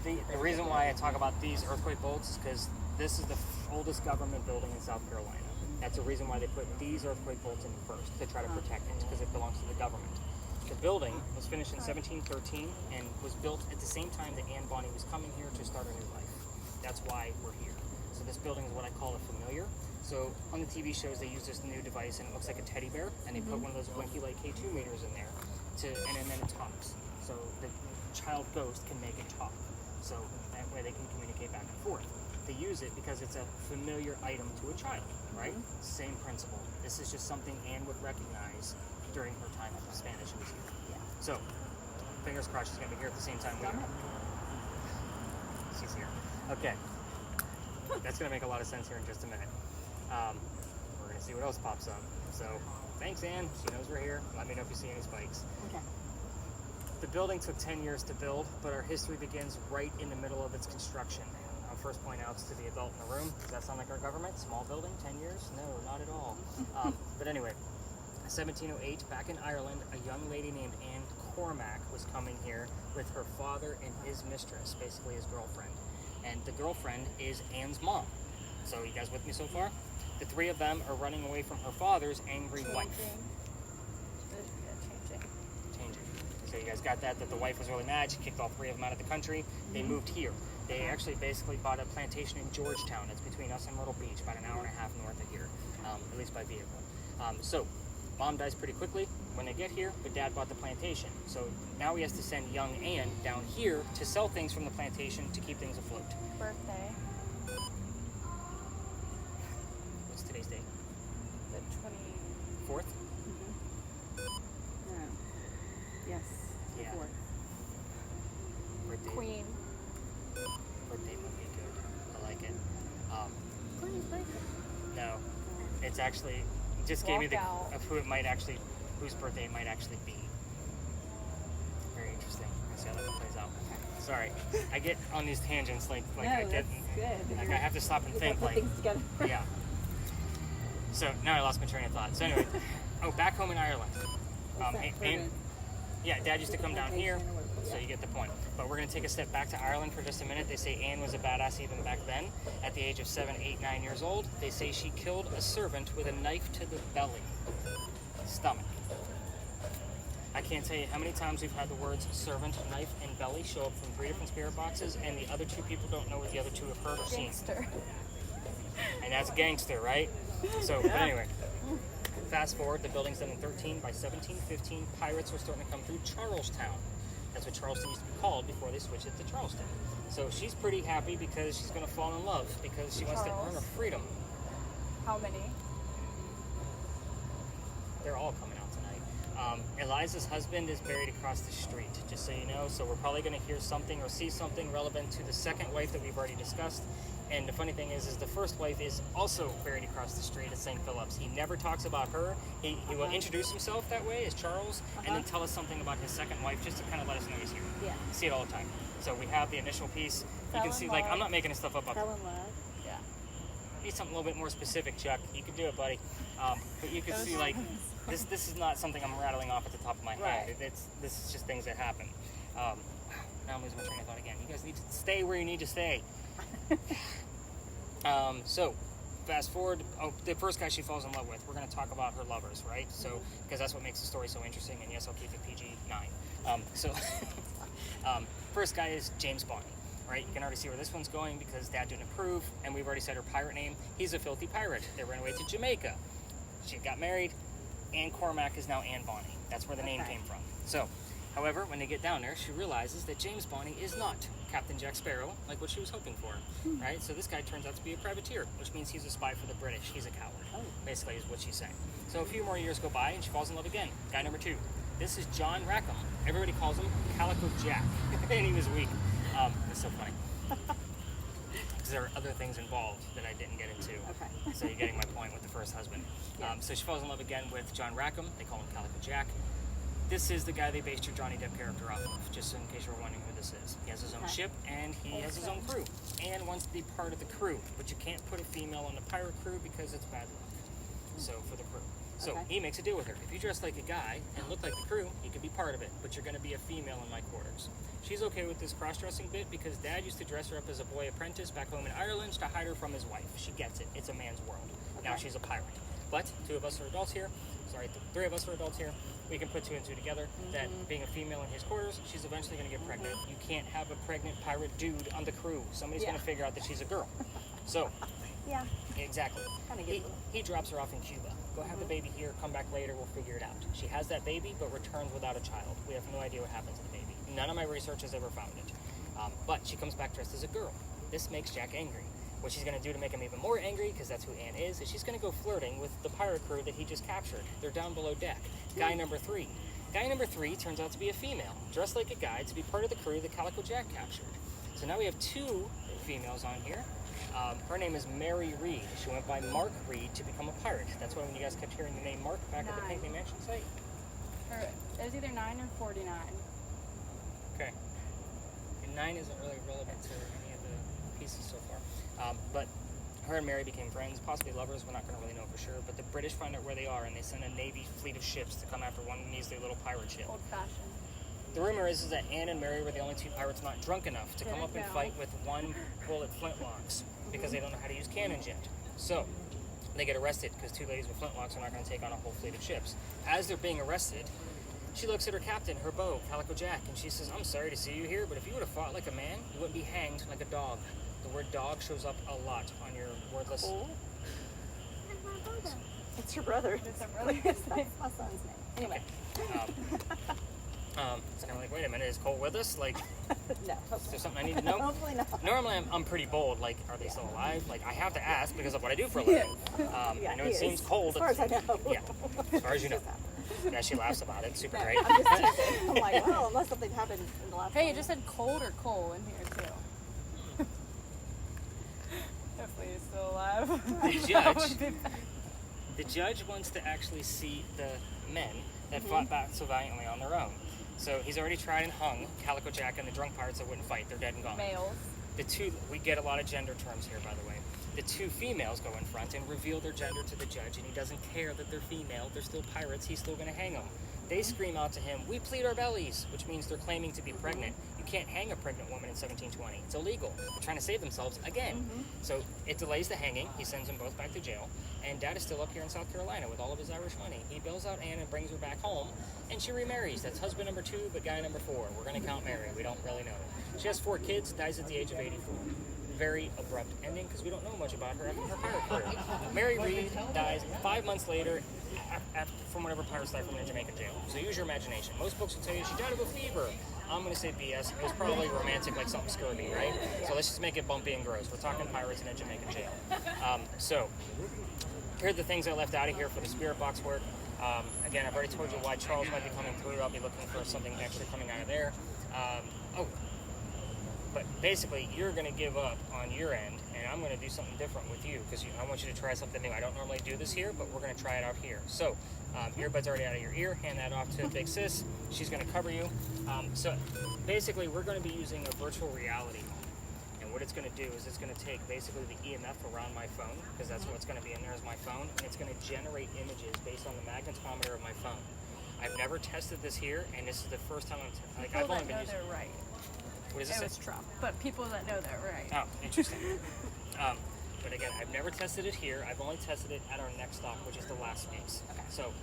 Okay. The reason why I talk about these earthquake bolts is because this is the oldest government building in South Carolina. That's the reason why they put these earthquake bolts in first, to try to protect it, because it belongs to the government. The building was finished in 1713 and was built at the same time that Anne Bonny was coming here to start a new life. That's why we're here. So this building is what I call a familiar. So on the TV shows, they use this new device, and it looks like a teddy bear, and they put one of those Blinky Light K2 meters in there, and then it talks. So the child ghost can make it talk. So that way they can communicate back and forth. They use it because it's a familiar item to a child, right? Same principle. This is just something Anne would recognize during her time of Spanish was here. Yeah. So, fingers crossed she's going to be here at the same time we are. She's here. Okay. That's going to make a lot of sense here in just a minute. We're going to see what else pops up. So, thanks, Anne. She knows we're here. Let me know if you see any spikes. Okay. The building took 10 years to build, but our history begins right in the middle of its construction. I'll first point out to the adult in the room, does that sound like our government? Small building, 10 years? No, not at all. But anyway, 1708, back in Ireland, a young lady named Anne Cormac was coming here with her father and his mistress, basically his girlfriend. And the girlfriend is Anne's mom. So you guys with me so far? The 3 of them are running away from her father's angry wife. Changing. So you guys got that the wife was really mad. She kicked all 3 of them out of the country. They moved here. They actually basically bought a plantation in Georgetown. It's between us and Myrtle Beach, about an hour and a half north of here, at least by vehicle. So mom dies pretty quickly when they get here, but dad bought the plantation. So now he has to send young Anne down here to sell things from the plantation to keep things afloat. Birthday. What's today's date? The 4th? No. Yes. Yeah. Before. Birthday. Queen. Birthday would be good. I like it. Queen's birthday. No, it's actually, it just gave me the, Walkout. of whose birthday it might actually be. Very interesting. Let's see how that one plays out. Sorry, I get on these tangents like No, I get, that's good. like I have to stop and You think put like, things together. yeah. So now I lost my train of thought. So anyway, back home in Ireland. What's that for And, yeah, Dad used to come down here, so Yeah. you get the point. But we're going to take a step back to Ireland for just a minute. They say Anne was a badass even back then. At the age of 7, 8, 9 years old, they say she killed a servant with a knife to the belly, stomach. I can't tell you how many times we've had the words servant, knife, and belly show up from 3 different spirit boxes, and the other 2 people don't know what the other 2 have heard or seen. Gangster. And that's gangster, right? So, but anyway, fast forward, the building's done in 13. By 1715, pirates were starting to come through Charlestown. That's what Charleston used to be called before they switched it to Charleston. So she's pretty happy because she's going to fall in love because she wants to earn her freedom. How many? They're all coming out tonight. Eliza's husband is buried across the street, just so you know. So we're probably going to hear something or see something relevant to the second wife that we've already discussed. And the funny thing is the first wife is also buried across the street at St. Philip's. He never talks about her. He will introduce himself that way as Charles, and then tell us something about his second wife, just to kind of let us know he's here. Yeah. You see it all the time. So we have the initial piece. You can see, like, I'm not making this stuff up. Fell in love. Yeah. Need something a little bit more specific, Chuck. You can do it, buddy. But you can see, like, this is not something I'm rattling off at the top of my head. This is just things that happen. Now I'm losing my train of thought again. You guys need to stay where you need to stay. So, fast forward. Oh, the first guy she falls in love with. We're going to talk about her lovers, right? So, because that's what makes the story so interesting. And yes, I'll keep it PG-9. First guy is James Bonney, right? You can already see where this one's going because Dad didn't approve, and we've already said her pirate name. He's a filthy pirate. They ran away to Jamaica. She got married. Anne Cormack is now Anne Bonney. That's where the name came from. So, however, when they get down there, she realizes that James Bonney is not Captain Jack Sparrow, like what she was hoping for, right? So this guy turns out to be a privateer, which means he's a spy for the British. He's a coward, basically, is what she's saying. So a few more years go by, and she falls in love again. Guy number 2. This is John Rackham. Everybody calls him Calico Jack, and he was weak. It's so funny. Because there are other things involved that I didn't get into. Okay. So you're getting my point with the first husband. So she falls in love again with John Rackham. They call him Calico Jack. This is the guy they based your Johnny Depp character off of, just in case you were wondering who this is. He has his own ship, and he has his own crew, and wants to be part of the crew. But you can't put a female on the pirate crew because it's bad luck. So, for the crew. So, he makes a deal with her. If you dress like a guy and look like the crew, you can be part of it, but you're going to be a female in my quarters. She's okay with this cross-dressing bit because Dad used to dress her up as a boy apprentice back home in Ireland to hide her from his wife. She gets it. It's a man's world. Now she's a pirate. But 2 of us are adults here. Sorry, 3 of us are adults here. We can put 2 and 2 together, that being a female in his quarters, she's eventually going to get pregnant. You can't have a pregnant pirate dude on the crew. Somebody's going to figure out that she's a girl. So, exactly. He drops her off in Cuba. Go have the baby here, come back later, we'll figure it out. She has that baby, but returns without a child. We have no idea what happened to the baby. None of my research has ever found it. But she comes back dressed as a girl. This makes Jack angry. What she's going to do to make him even more angry, because that's who Anne is she's going to go flirting with the pirate crew that he just captured. They're down below deck. Guy number 3. Guy number 3 turns out to be a female, dressed like a guy to be part of the crew that Calico Jack captured. So now we have 2 females on here. Her name is Mary Reed. She went by Mark Reed to become a pirate. That's why when you guys kept hearing the name Mark back at the Pinckney Mansion site. It was either 9 or 49. Okay. And 9 isn't really relevant to any of the pieces so far. But her and Mary became friends, possibly lovers. We're not going to really know for sure. But the British find out where they are, and they send a Navy fleet of ships to come after one measly little pirate ship. Old-fashioned. The rumor is that Anne and Mary were the only 2 pirates not drunk enough to come up and fight with 1 bullet flintlocks because they don't know how to use cannons yet. So they get arrested because 2 ladies with flintlocks are not going to take on a whole fleet of ships. As they're being arrested, she looks at her captain, her beau, Calico Jack, and she says, "I'm sorry to see you here, but if you would have fought like a man, you wouldn't be hanged like a dog." The word dog shows up a lot on your wordless. Cole? It's your brother. It's a brother. That's my son's name. Anyway. It's kind of like, wait a minute, is Cole with us? Like, No. is there something I need to know? Hopefully not. Normally, I'm pretty bold. Like, are they still alive? Like, I have to ask because of what I do for a living. I know he it seems is, cold. As far as I know. Yeah, as far as you know. Just happened. Yeah, she laughs about it. Super great. I'm just teasing. I'm like, well, unless something happened in the last Hey, you 20 just said cold or coal in here too. Hopefully he's still alive. The judge wants to actually see the men that fought back so valiantly on their own. So he's already tried and hung Calico Jack and the drunk pirates that wouldn't fight. They're dead and gone. Males. The 2, we get a lot of gender terms here, by the way. The 2 females go in front and reveal their gender to the judge, and he doesn't care that they're female. They're still pirates. He's still going to hang them. They scream out to him, "We plead our bellies," which means they're claiming to be pregnant. You can't hang a pregnant woman in 1720. It's illegal. They're trying to save themselves again. So it delays the hanging. He sends them both back to jail. And Dad is still up here in South Carolina with all of his Irish money. He bails out Anne and brings her back home, and she remarries. That's husband number 2, but guy number 4. We're going to count Mary. We don't really know. She has 4 kids, dies at the age of 84. Very abrupt ending because we don't know much about her after her pirate career. Mary Reed dies 5 months later from whatever pirates died from in a Jamaican jail. So use your imagination. Most books will tell you she died of a fever. I'm going to say BS. It was probably romantic, like something scurvy, right? So let's just make it bumpy and gross. We're talking pirates in a Jamaican jail. So here are the things I left out of here for the spirit box work. Again, I've already told you why Charles might be coming through. I'll be looking for something extra coming out of there. But basically, you're going to give up on your end, and I'm going to do something different with you because I want you to try something new. I don't normally do this here, but we're going to try it out here. So, earbud's already out of your ear. Hand that off to Big Sis. She's going to cover you. So, basically, we're going to be using a virtual reality. And what it's going to do is it's going to take basically the EMF around my phone, because that's what's going to be in there is my phone, and it's going to generate images based on the magnetometer of my phone. I've never tested this here, and this is the first time I've only been using it. They're right. What is It this? was Trump, but people that know they're right. Oh, interesting. But again, I've never tested it here. I've only tested it at our next stop, which is the last space. Okay. So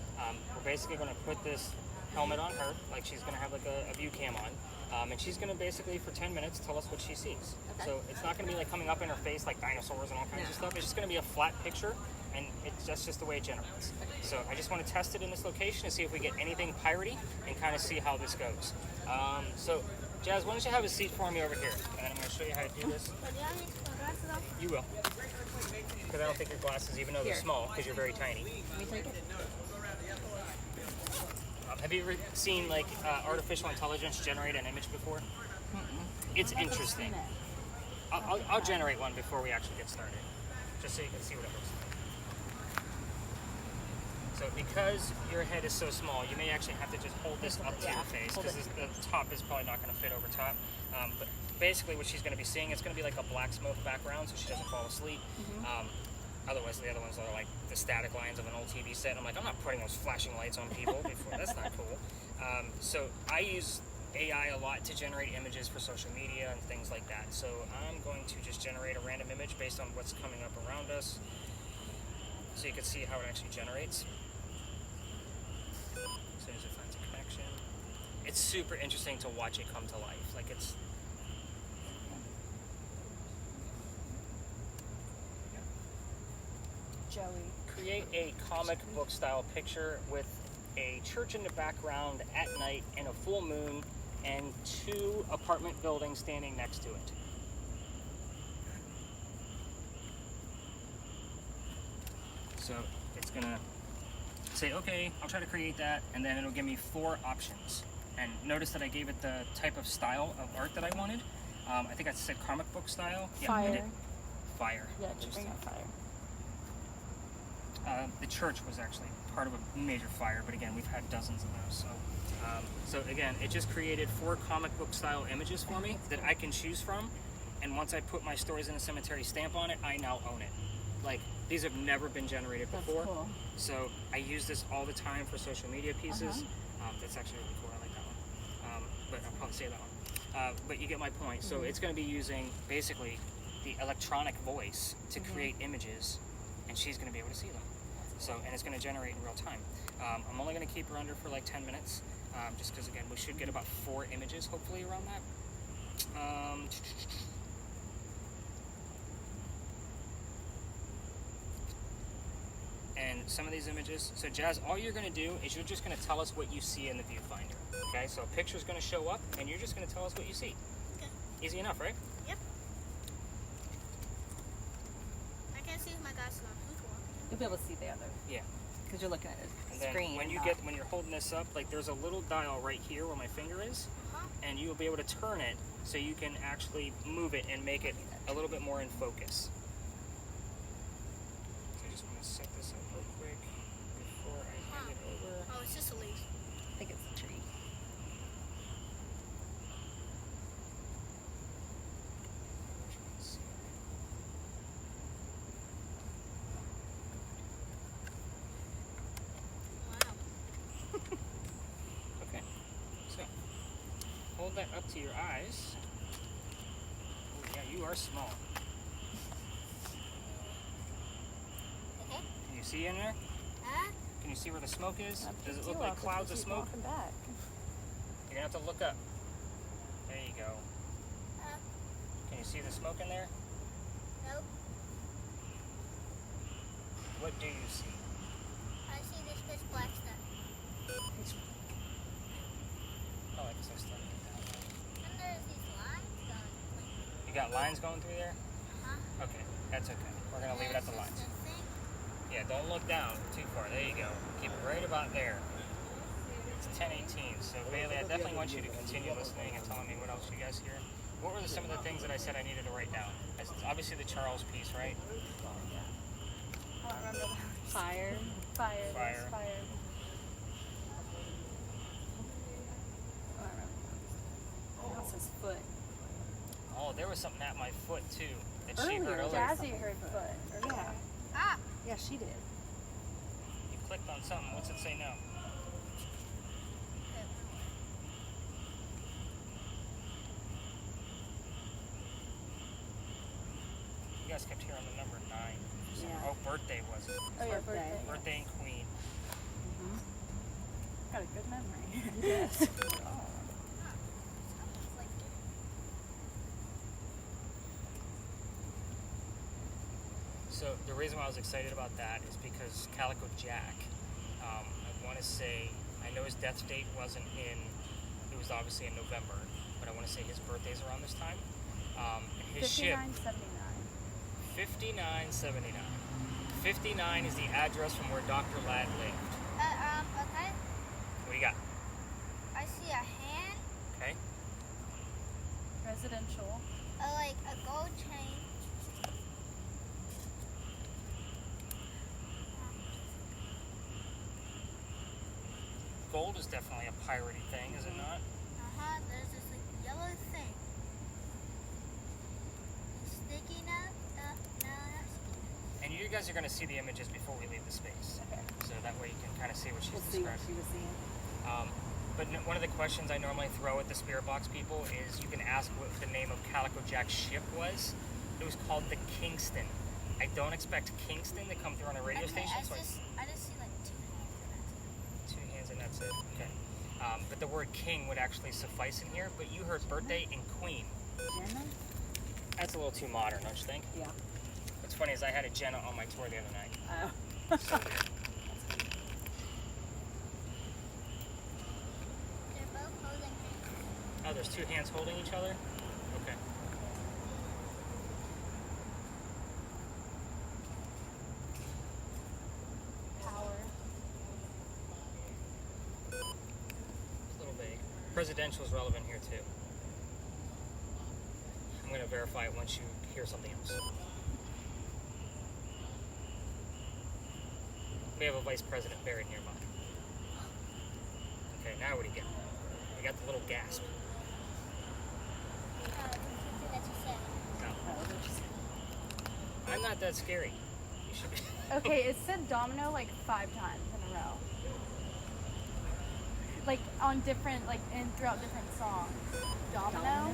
we're basically going to put this helmet on her, like she's going to have like a view cam on, and she's going to basically for 10 minutes tell us what she sees. Okay. So it's not going to be like coming up in her face like dinosaurs and all kinds of stuff. It's just going to be a flat picture, and that's just the way it generates. Okay. So I just want to test it in this location to see if we get anything piratey and kind of see how this goes. So Jazz, why don't you have a seat for me over here, and I'm going to show you how to do this. But do I need my glasses off? You will. Because I don't think your glasses, even though they're small, because you're very tiny. Let me take it. Have you ever seen like artificial intelligence generate an image before? It's interesting. I'll generate one before we actually get started, just so you can see what it looks like. So because your head is so small, you may actually have to just hold this up to your face, because the top is probably not going to fit over top. But basically what she's going to be seeing, it's going to be like a black smoke background so she doesn't fall asleep. Otherwise, the other ones are like the static lines of an old TV set. I'm like, I'm not putting those flashing lights on people before. That's not cool. So I use AI a lot to generate images for social media and things like that. So I'm going to just generate a random image based on what's coming up around us, so you can see how it actually generates. As soon as it finds a connection, it's super interesting to watch it come to life. Like it's. Joey. Create a comic book style picture with a church in the background at night and a full moon and 2 apartment buildings standing next to it. So it's gonna say, okay, I'll try to create that, and then it'll give me 4 options. And notice that I gave it the type of style of art that I wanted. I think I said comic book style. Yeah, I did. Fire. Yeah, just bring up fire. The church was actually part of a major fire, but again, we've had dozens of those. So again, it just created 4 comic book style images for me that I can choose from. And once I put my Stories in a Cemetery stamp on it, I now own it. Like, these have never been generated before. That's cool. So I use this all the time for social media pieces. That's actually really cool. I like that one. But I'll probably say that one. But you get my point. So it's going to be using basically the electronic voice to create images, and she's going to be able to see them. So, and it's going to generate in real time. I'm only going to keep her under for like 10 minutes, just because again, we should get about 4 images hopefully around that. And some of these images, so Jazz, all you're going to do is you're just going to tell us what you see in the viewfinder. Okay, so a picture's going to show up, and you're just going to tell us what you see. Okay. Easy enough, right? Yep. I can't see with my glasses on. Who's walking? You'll be able to see the other. Yeah. Because you're looking at a And then screen. when you're holding this up, like there's a little dial right here where my finger is, and you'll be able to turn it so you can actually move it and make it a little bit more in focus. So I just want to set this up real quick before I hand it over. Oh, it's just a leaf. I think it's a tree. Wow. Okay. So hold that up to your eyes. Oh, yeah, you are small. Okay. Can you see in there? Huh? Can you see where the smoke is? I Does it picked look you like up, but clouds you of keep smoke? walking back. You're gonna have to look up. There you go. Huh? Can you see the smoke in there? Nope. What do you see? I see this pitch black stuff. Oh, I guess I started it that way. And there's these lines going. You got lines going through there? Uh-huh. Okay, that's okay. We're gonna leave it at the lines. There's this thing. Yeah, don't look down too far. There you go. Keep it right about there. It's 10:18. So Bailey, I definitely want you to continue listening and telling me what else you guys hear. What were some of the things that I said I needed to write down? Obviously the Charles piece, right? I don't remember that. Fire. Fire. Fire. There's fire. I don't remember. House's foot. Oh, there was something at my foot too that she heard earlier. Jazzy heard foot. Yeah. Ah, Yeah, she did. You clicked on something. What's it say now? You guys kept hearing the number 9. Yeah. Oh, birthday was it? Oh yeah, Birthday. birthday. Birthday and Queen. Got a good memory. Yes. it's like So the reason why I was excited about that is because Calico Jack, I want to say, I know his death date wasn't in, it was obviously in November, but I want to say his birthday's around this time. And his ship, 5979. 5979. 59 is the address from where Dr. Ladd lived. okay. What do you got? I see a hand, Okay. Residential. like a gold chain. Gold is definitely a piratey thing, is it not? There's this like yellow thing. Sticking up. No, not sticking. And you guys are going to see the images before we leave the space. Okay. So that way you can kind of see what she's We'll see what describing. she was seeing. But one of the questions I normally throw at the spirit box people is you can ask what the name of Calico Jack's ship was. It was called the Kingston. I don't expect Kingston to come through on a radio Okay, station. I So just see like two hands and that's it. 2 hands and that's it. Okay. But the word king would actually suffice in here. But you heard birthday and queen. Jenna? That's a little too modern, don't you think? Yeah. What's funny is I had a Jenna on my tour the other night. Oh. So weird. They're both holding hands. Oh, there's 2 hands holding each other? Okay. Power. It's a little vague. Presidential is relevant here too. I'm going to verify it once you hear something else. We have a vice president buried nearby. Okay, now what do you get? We got the little gasp. Something that you said. No. I'm not that scary. You should be. Okay, it said domino like 5 times in a row. Like on different, like in throughout different songs. Domino.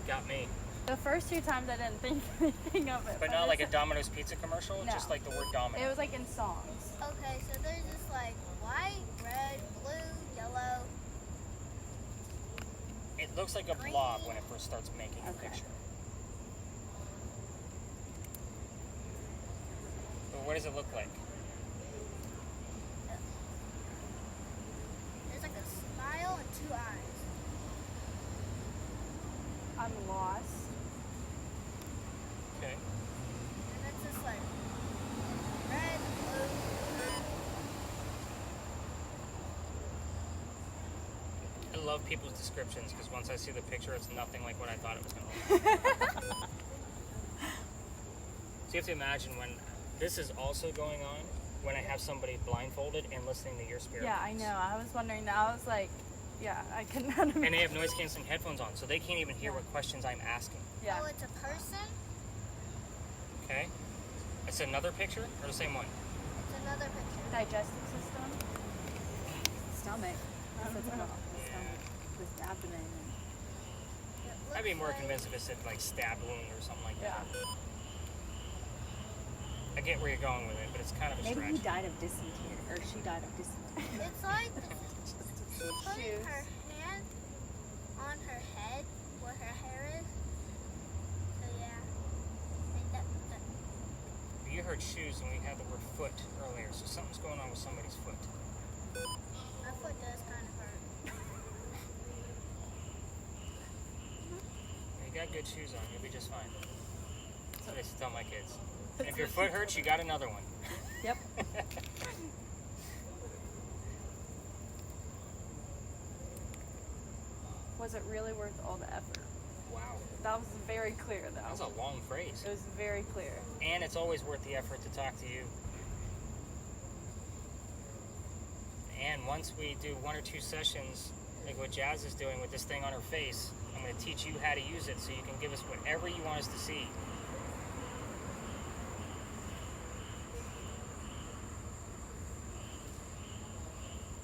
Got me. The first 2 times I didn't think anything of it. But not like a it's- Domino's pizza commercial, No. just like the word domino. It was like in songs. Okay, so there's just like white, red, blue, yellow. It looks like a blob when it first starts making a Okay. picture. But what does it look like? There's like a smile and 2 eyes. I'm lost. Okay. And it's just like red, blue, red. I love people's descriptions because once I see the picture, it's nothing like what I thought it was going to look like. So you have to imagine when this is also going on, when I have somebody blindfolded and listening to your spirit Yeah, box. I know. I was wondering that. I was like, yeah, I couldn't imagine. And they have noise canceling headphones on, so they can't even hear what questions I'm asking. Yeah. Oh, it's a person? Okay? It's another picture or the same one? It's another picture. Digestive system. Stomach. That's what's about the Yeah. stomach. The abdomen. It I'd be looks more like- convinced if it said like stab wound or something like that. Yeah. I get where you're going with it, but it's kind of a Maybe stretch. he died of dysentery, or she died of dysentery. It's like she's putting Shoes. her hand on her head where her hair is. So yeah. And that, You heard shoes and we had the word foot earlier, so something's going on with somebody's foot. my foot does kind of hurt. You got good shoes on, you'll be just fine. That's what I used to tell my kids. And if your foot hurts, you got another one. Yep. Was it really worth all the effort? Wow. That was very clear, That was though. a long phrase. It was very clear. And it's always worth the effort to talk to you. And once we do 1 or 2 sessions, like what Jazz is doing with this thing on her face, I'm going to teach you how to use it so you can give us whatever you want us to see.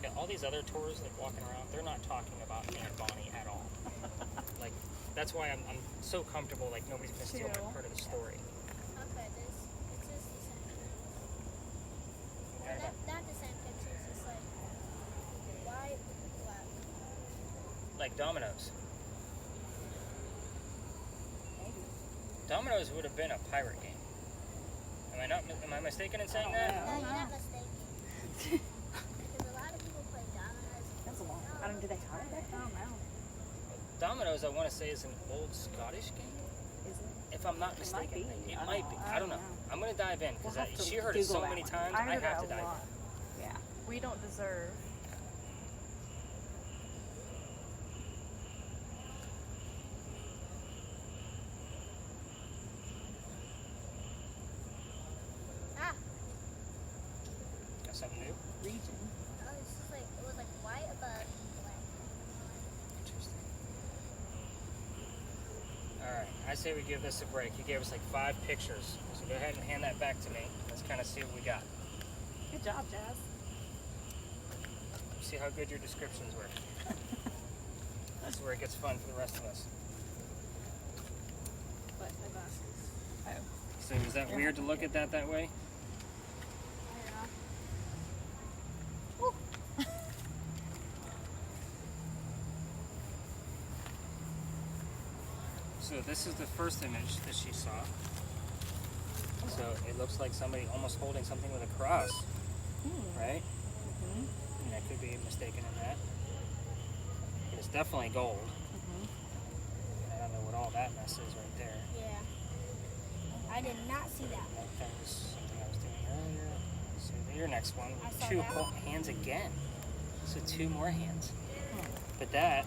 Yeah, all these other tours like walking around, they're not talking about Aunt Bonnie at all. Like, that's why I'm so comfortable, like nobody's going to steal my part of the story. Okay, it's just the same. Yeah, Not the same picture, it's just like white, black. like Domino's. Domino's would have been a pirate game. Am I mistaken in saying that? No, you're not mistaken. Because a lot of people play dominoes. That's a long. I don't. Do they have it back then? Domino's, I want to say, is an old Scottish game. Is it? If I'm not It mistaken, might be. it might be. I don't know. I'm gonna dive in because We'll have to she heard it so Google that many one. times. I I heard have it to a dive lot. in. Yeah. We don't deserve. Ah, Got something new? Region. oh, it's just like, it was like white above and black. Interesting. All right, I say we give this a break. You gave us like 5 pictures, so go ahead and hand that back to me. Let's kind of see what we got. Good job, Jazz. See how good your descriptions were. That's where it gets fun for the rest of us. But my glasses. So is that weird to look at that way? So this is the first image that she saw. So it looks like somebody almost holding something with a cross, right? And I could be mistaken in that. But it's definitely gold. I don't know what all that mess is right there. Yeah. I did not see that. That was something I was doing earlier. So your next one, I saw 2 that. hands again. So 2 more hands. But that,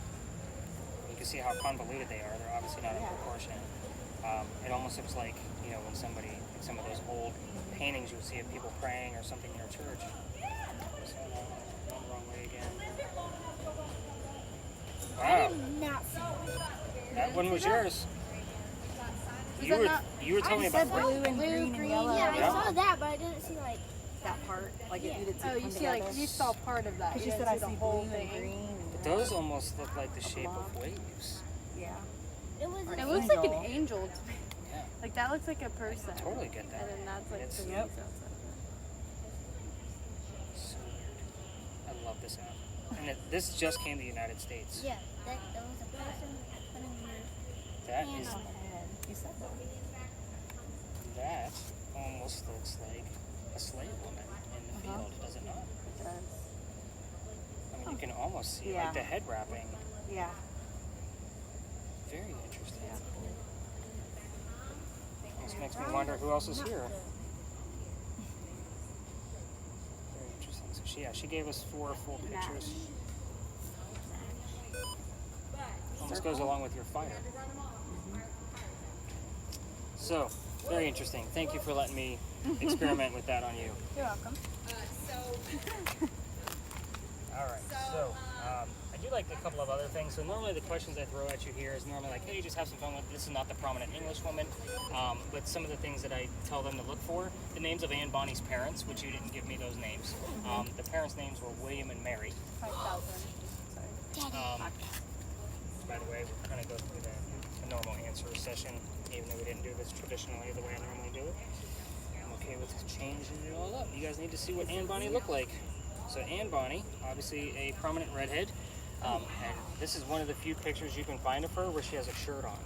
you can see how convoluted they are. They're obviously not in proportion. It almost looks like, you know, when somebody, like some of those old paintings you would see of people praying or something near a church. So, going the wrong way again. I Wow, did not see that. that one was yours. Was You that were, not- you were telling me said about blue and green and yellow. Yeah, Yeah. I saw that, but I didn't see like. That part, like it needed to Oh, come you see, together. like, you saw part of that. Because You you didn't said I see see the whole blue thing. and green. And those almost look like the shape blob. of waves. Yeah. It was. It An looks like an angel. angel to me. Yeah, Like, that looks like a person. totally get that. And then that's like It's- the Yep. wings outside of So weird. I love this app. And this just came to the United States. Yeah, that was a person putting her That hand is, on On the head. You said that. that almost looks like a slave woman in the field, does it not? It does. I mean, you can almost see Yeah. like the head wrapping. Yeah. Very interesting. Yeah. This makes me wonder who else is here. Very interesting. So she gave us 4 full pictures. Almost goes along with your fire. So, very interesting. Thank you for letting me experiment with that on you. You're welcome. All right. So, I do like a couple of other things. So normally the questions I throw at you here is normally like, hey, just have some fun with it. This is not the prominent English woman. But some of the things that I tell them to look for, the names of Anne Bonny's parents, which you didn't give me those names. The parents' names were William and Mary. 5,000. Sorry. By the way, we're going to go through the normal answer session, even though we didn't do this traditionally the way I normally do it. I'm okay with changing it all up. You guys need to see what Anne Bonny looked like. So Anne Bonny, obviously a prominent redhead, and this is one of the few pictures you can find of her where she has a shirt on.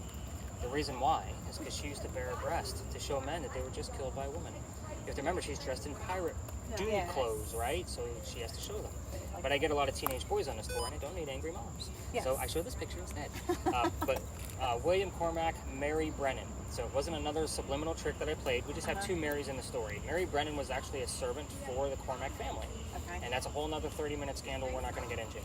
The reason why is because she used to bare her breast to show men that they were just killed by a woman. You have to remember, she's dressed in pirate dude Yes. clothes, right? So she has to show them. But I get a lot of teenage boys on this tour, and I don't need angry moms. Yes. So I show this picture instead. But William Cormac, Mary Brennan. So it wasn't another subliminal trick that I played. We just have 2 Marys in the story. Mary Brennan was actually a servant for the Cormac family. Okay. And that's a whole nother 30-minute scandal we're not going to get into.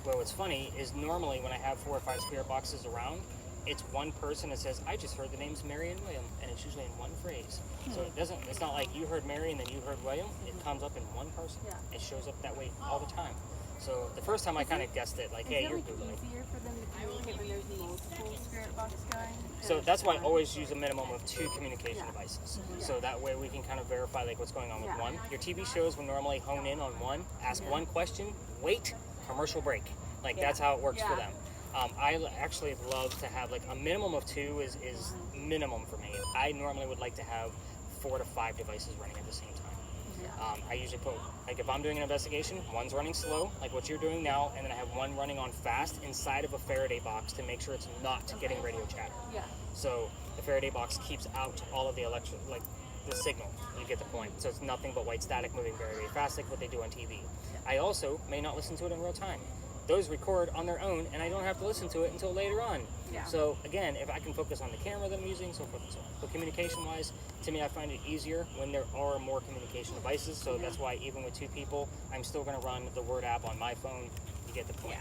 Well, what's funny is normally when I have 4 or 5 spirit boxes around, it's one person that says, I just heard the names Mary and William, and it's usually in one phrase. So it's not like you heard Mary and then you heard William. It comes up in one person. Yeah. It shows up that way all the time. So the first time I kind of guessed it, like, hey, you're Googling. easier for them to communicate when there's multiple spirit box going? So that's why I always use a minimum of 2 communication devices. So that way we can kind of verify like what's going on with one. Your TV shows will normally hone in on one, ask one question, wait, commercial break. Like that's how it works for them. I actually love to have like a minimum of 2 is minimum for me. I normally would like to have 4 to 5 devices running at the same time. I usually put, like if I'm doing an investigation, one's running slow, like what you're doing now, and then I have one running on fast inside of a Faraday box to make sure it's not getting radio chatter. Yeah. So the Faraday box keeps out all of the like the signal. You get the point. So it's nothing but white static moving very, very fast, like what they do on TV. I also may not listen to it in real time. Those record on their own, and I don't have to listen to it until later on. Yeah. So again, if I can focus on the camera that I'm using, so forth and so on. So communication-wise, to me, I find it easier when there are more communication devices. So that's why even with 2 people, I'm still going to run the Word app on my phone. You get the point.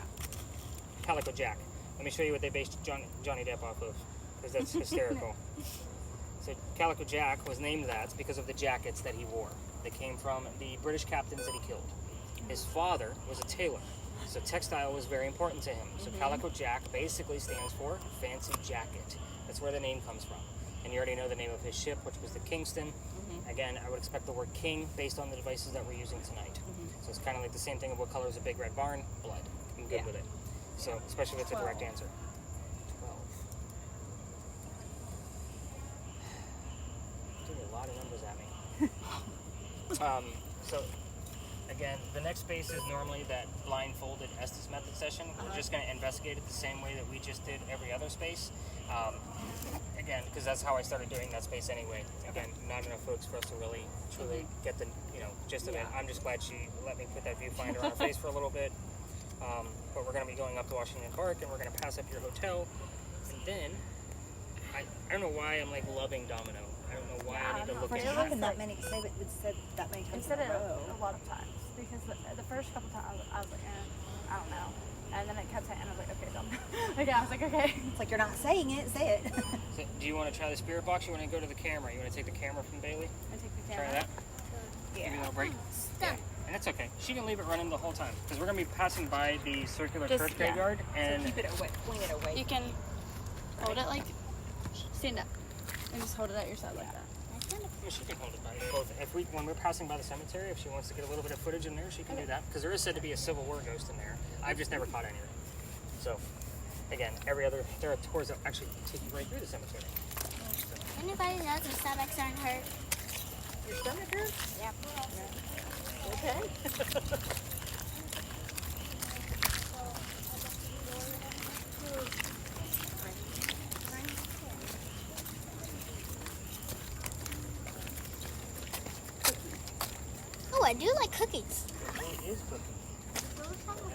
Calico Jack. Let me show you what they based Johnny Depp off of, because that's hysterical. So Calico Jack was named that because of the jackets that he wore. They came from the British captains that he killed. His father was a tailor. So textile was very important to him. So Calico Jack basically stands for fancy jacket. That's where the name comes from. And you already know the name of his ship, which was the Kingston. Again, I would expect the word king based on the devices that we're using tonight. So it's kind of like the same thing of what color is a big red barn? Blood. I'm good with it. So especially if it's a direct answer. 12. Doing a lot of numbers at me. So again, the next space is normally that blindfolded Estes method session. We're just going to investigate it the same way that we just did every other space. Again, because that's how I started doing that space anyway. Again, not enough folks for us to really, truly get the gist of it. I'm just glad she let me put that viewfinder on her face for a little bit. But we're going to be going up to Washington Park, and we're going to pass up your hotel. And then, I don't know why I'm like loving Domino. I don't know why I need to look at You're that. looking that many, say it said that many times Instead in a of row. a lot of times, because the first couple times I was like, I don't know, and then it kept saying, and I was like, okay, dumb. Okay, I was like, okay. It's like you're not saying it, say it. So, do you want to try the spirit box? Or you want to go to the camera? You want to take the camera from Bailey? I take the Try camera. that. Give me a little break. Stop. And that's okay. She can leave it running the whole time because we're going to be passing by the circular Just- church yeah. graveyard, and Keep it away, point it away. You can hold it like, stand up, and just hold it at your side like that. I mean, she can hold it by both. When we're passing by the cemetery, if she wants to get a little bit of footage in there, she can do that because there is said to be a Civil War ghost in there. I've just never caught anything. So, again, there are tours that actually take you right through the cemetery. Anybody knows their stomachs aren't hurt? Your stomach hurts? Yep. Okay. Oh, I do like cookies. It is cooking. Now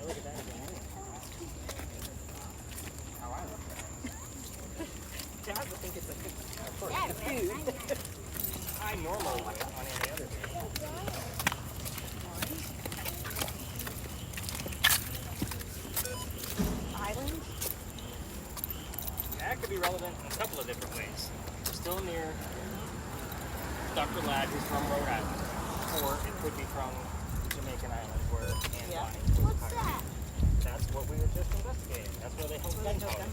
look at that again. How I look at it. Dad would think it's a good Of course. Yeah, I normally would on any other day. island. That could be relevant in a couple of different ways. We're still near Dr. Ladd, who's from Rhode Island, or it could be from Jamaican Island, where Anne Bonny was What's hired. that? That's what we were just investigating. That's where they hold gunpowder.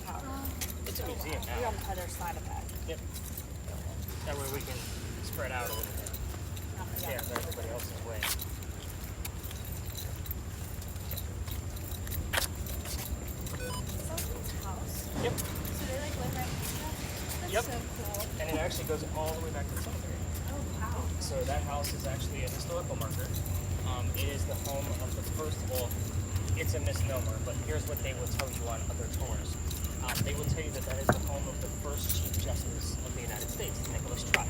It's a museum We're now. on the other side of that. Yep. That way we can spread out a little bit. Yeah, so everybody else's way. House. Yep. So they like live right That's Yep. so cool. And it actually goes all the way back to the cemetery. Oh wow. So that house is actually a historical marker. It is the home of the first, well, it's a misnomer, but here's what they will tell you on other tours. They will tell you that that is the home of the first Chief Justice of the United States, Nicholas Trott.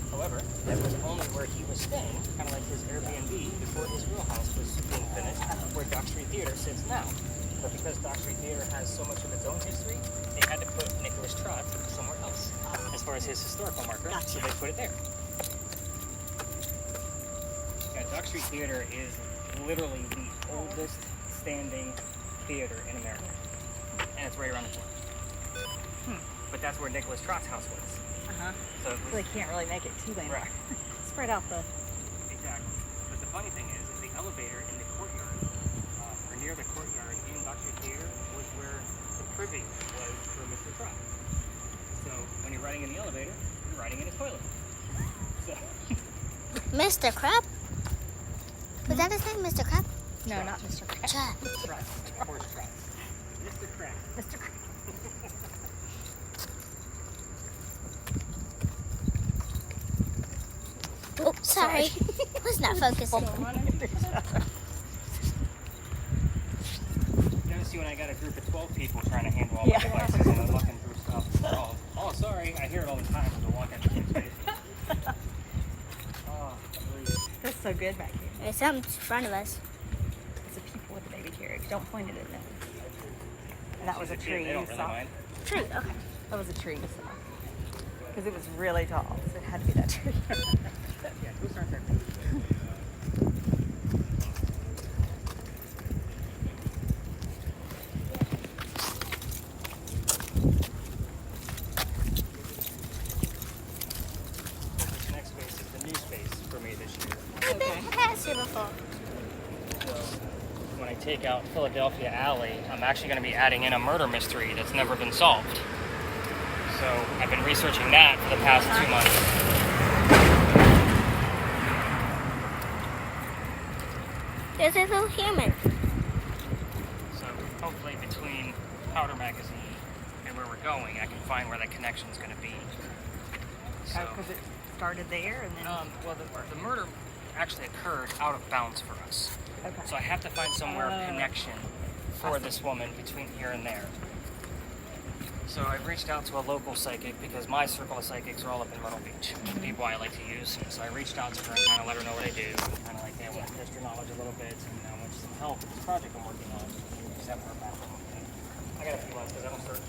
However, that was only where he was staying, kind of like his Airbnb, before his real house was being finished, where Dock Street Theater sits now. But because Dock Street Theater has so much of its own history, they had to put Nicholas Trott somewhere else, as far as his historical marker, so they put it there. Yeah, Dock Street Theater is literally the oldest standing theater in America, and it's right around the corner. But that's where Nicholas Trott's house was. Uh-huh. So it was, So they can't really make it too late. right. Spread out the... Exactly. But the funny thing is the elevator in the courtyard, or near the courtyard in Dr. Theater, was where the privy was for Mr. Trott. So when you're riding in the elevator, you're riding in a toilet. So, Mr. Crab? Was that his name, Mr. Crab? No, not Mr. Crab. Trap. Trott, horse Trott. Mr. Crab. Mr. Crab. Oh, sorry. Was not focusing. Notice you when I got a group of 12 people trying to handle all my devices and I'm looking through stuff. Oh, sorry. I hear it all the time when I walk into kids' space. Oh, That's so good back here. There's something in front of us. It's a people with a baby carriage. Don't point it at them. And that was a tree They you don't really saw. mind. Tree, okay. That was a tree you saw. Because it was really tall, so it had to be that tree. Yeah, who's right there? This next space is the new space for me this year. I've been past here before. So when I take out Philadelphia Alley, I'm actually going to be adding in a murder mystery that's never been solved. So I've been researching that for the past 2 months. There's a little human. So hopefully between Powder Magazine and where we're going, I can find where that connection's going to be. So, Because it started there and then... well, the murder actually occurred out of bounds for us. Okay. So I have to find somewhere of connection for this woman between here and there. So I've reached out to a local psychic because my circle of psychics are all up in Myrtle Beach, the people I like to use. So I reached out to her and kind of let her know what I do. Kind of like, hey, I want to test your knowledge a little bit and I want some help with this project I'm working on. Is that her background? I got a few months because I don't start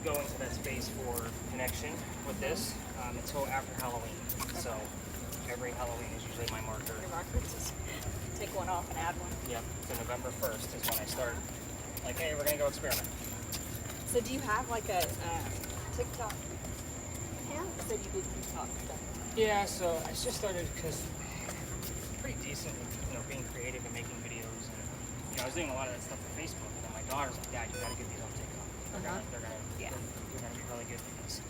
going to that space for connection with this until after Halloween. So every Halloween is usually my marker. Your markers, just take one off and add one. Yep, so November 1st is when I start. Like, hey, we're going to go experiment. So do you have like a TikTok? Yeah. You said you did TikTok stuff. Yeah, so I just started because I'm pretty decent with, being creative and making videos. And, I was doing a lot of that stuff on Facebook. And then my daughter's like, Dad, you got to get these on TikTok. They're gonna be really good for this.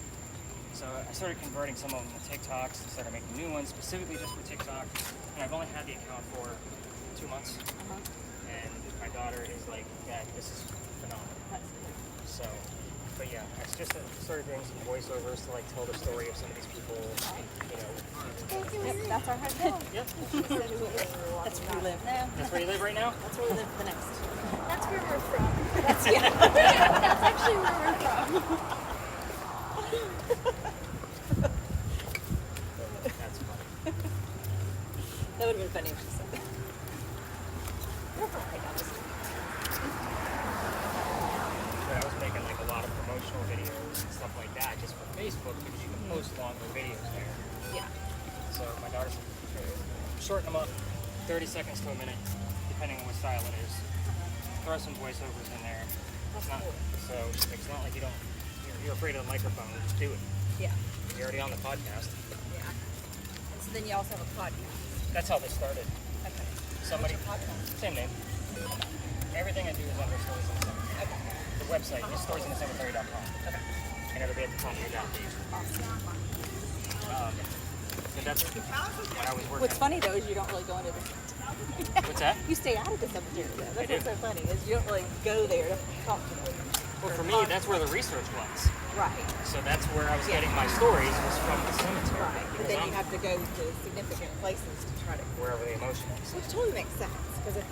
So I started converting some of them to TikToks. I started making new ones specifically just for TikTok. And I've only had the account for 2 months. And my daughter is like, Dad, this is phenomenal. That's good. So, but yeah, I just started doing some voiceovers to like tell the story of some of these people. Yep, that's our hotel. Yep. That's where we live now. That's where you live right now? That's where we live for the next. That's where we're from. That's yeah. That's actually where we're from. That's funny. That would have been funny if she said that. We're from right down the street. But I was making like a lot of promotional videos and stuff like that just for Facebook because you can post longer videos there. Yeah. So my daughter said, shorten them up 30 seconds to a minute, depending on what style it is. Throw some voiceovers in there. That's Not, cool. so it's not like you're afraid of the microphone. Just do it. Yeah. You're already on the podcast. Yeah. And so then you also have a podcast. That's how this started. Okay. Somebody, What's your podcast? same name. Everything I do is under Stories in the Cemetery. Okay. The website is storiesinthecemetery.com. Okay. And it'll be at the top of your down page. So that's when I was working. What's funny though is you don't really go into the What's that? You stay out of the cemetery though. That's I what's do. so funny is you don't really go there to talk to them. Well, for me, that's where the research was. Right. So that's where I was getting my stories was from the cemetery. Right. But then you have to go to significant places to try to. Wherever the emotion is. Which totally makes sense because if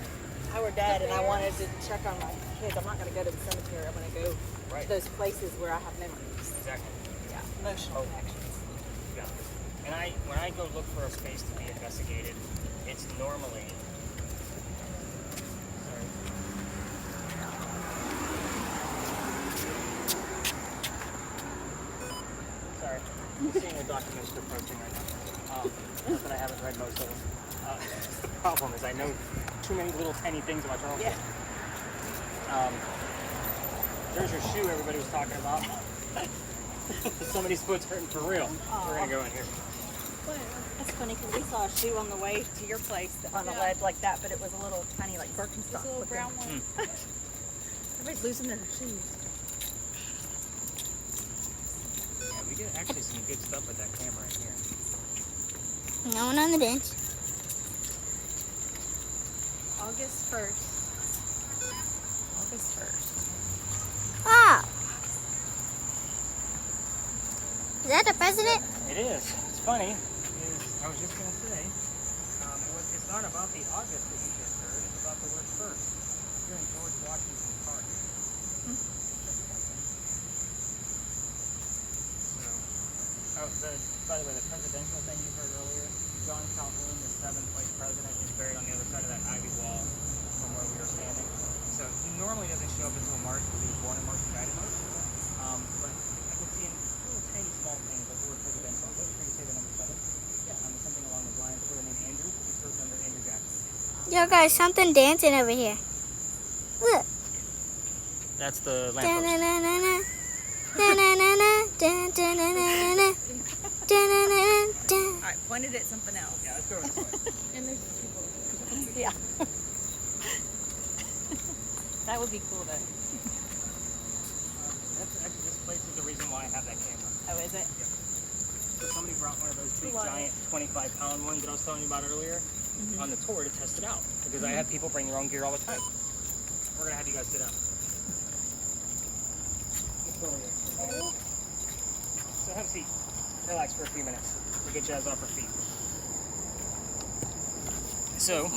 I were dead and I wanted to check on my kids, I'm not going to go to the cemetery. I'm going to go Right. to those places where I have memories. Exactly. Yeah. Emotional connections. Yeah. And when I go look for a space to be investigated, it's normally. Sorry. I'm seeing the documents approaching right now. But I haven't read most of them. The problem is I know too many little tiny things about Charles. Yeah. There's your shoe everybody was talking about. Somebody's foot's hurting for real. We're gonna go in here. That's funny because we saw a shoe on the way to your place on a ledge like that, but it was a little tiny, like Birkenstock. This little brown one. Everybody's losing their shoes. Yeah, we get actually some good stuff with that camera in here. No one on the bench. August 1st. August 1st. Wow. Is that the president? It is. It's funny. I was just gonna say, it's not about the August that you just heard. It's about the word first. Here in George Washington Park. By the way, the presidential thing you heard earlier, John Calhoun, the 7th vice president, is buried on the other side of that ivy wall from where we were standing. So he normally doesn't show up until March because he was born in March and died in March. But I could see in little tiny small things like the word presidential. What did you say the number 7? Something along the lines with the name Andrew. He served under Andrew Jackson. Yo, guys, something dancing over here. Look. That's the lamppost. Da-na-na-na-na. Da-na-na-na. Da-da-na-na-na. Da-na-na-na. All right, pointed at something else. Yeah, let's go this way. And there's people. Yeah. That would be cool though. That's actually, this place is the reason why I have that camera. Oh, is it? So somebody brought one of those big giant 25-pound ones that I was telling you about earlier on the tour to test it out because I have people bring their own gear all the time. We're gonna have you guys sit down. So have a seat. Relax for a few minutes. We'll get you guys off your feet. So,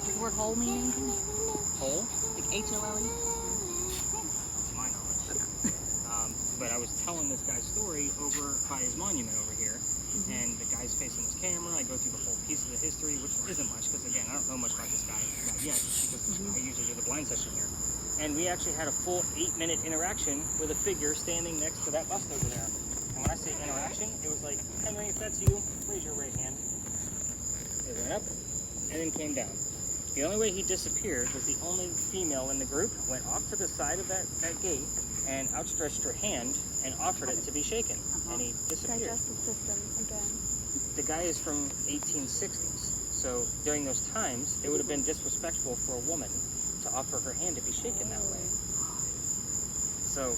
Does the word hole mean anything? hole, Like H-O-L-E? to my knowledge. But I was telling this guy's story over by his monument over here, and the guy's facing his camera. I go through the whole piece of the history, which isn't much, because again, I don't know much about this guy not yet, because I usually do the blind session here. And we actually had a full 8-minute interaction with a figure standing next to that bust over there. And when I say interaction, it was like, Henry, if that's you, raise your right hand. It went up and then came down. The only way he disappeared was the only female in the group went off to the side of that gate and outstretched her hand and offered it to be shaken. And he disappeared. Digestive system again. The guy is from 1860s. So during those times, it would have been disrespectful for a woman to offer her hand to be shaken that way. So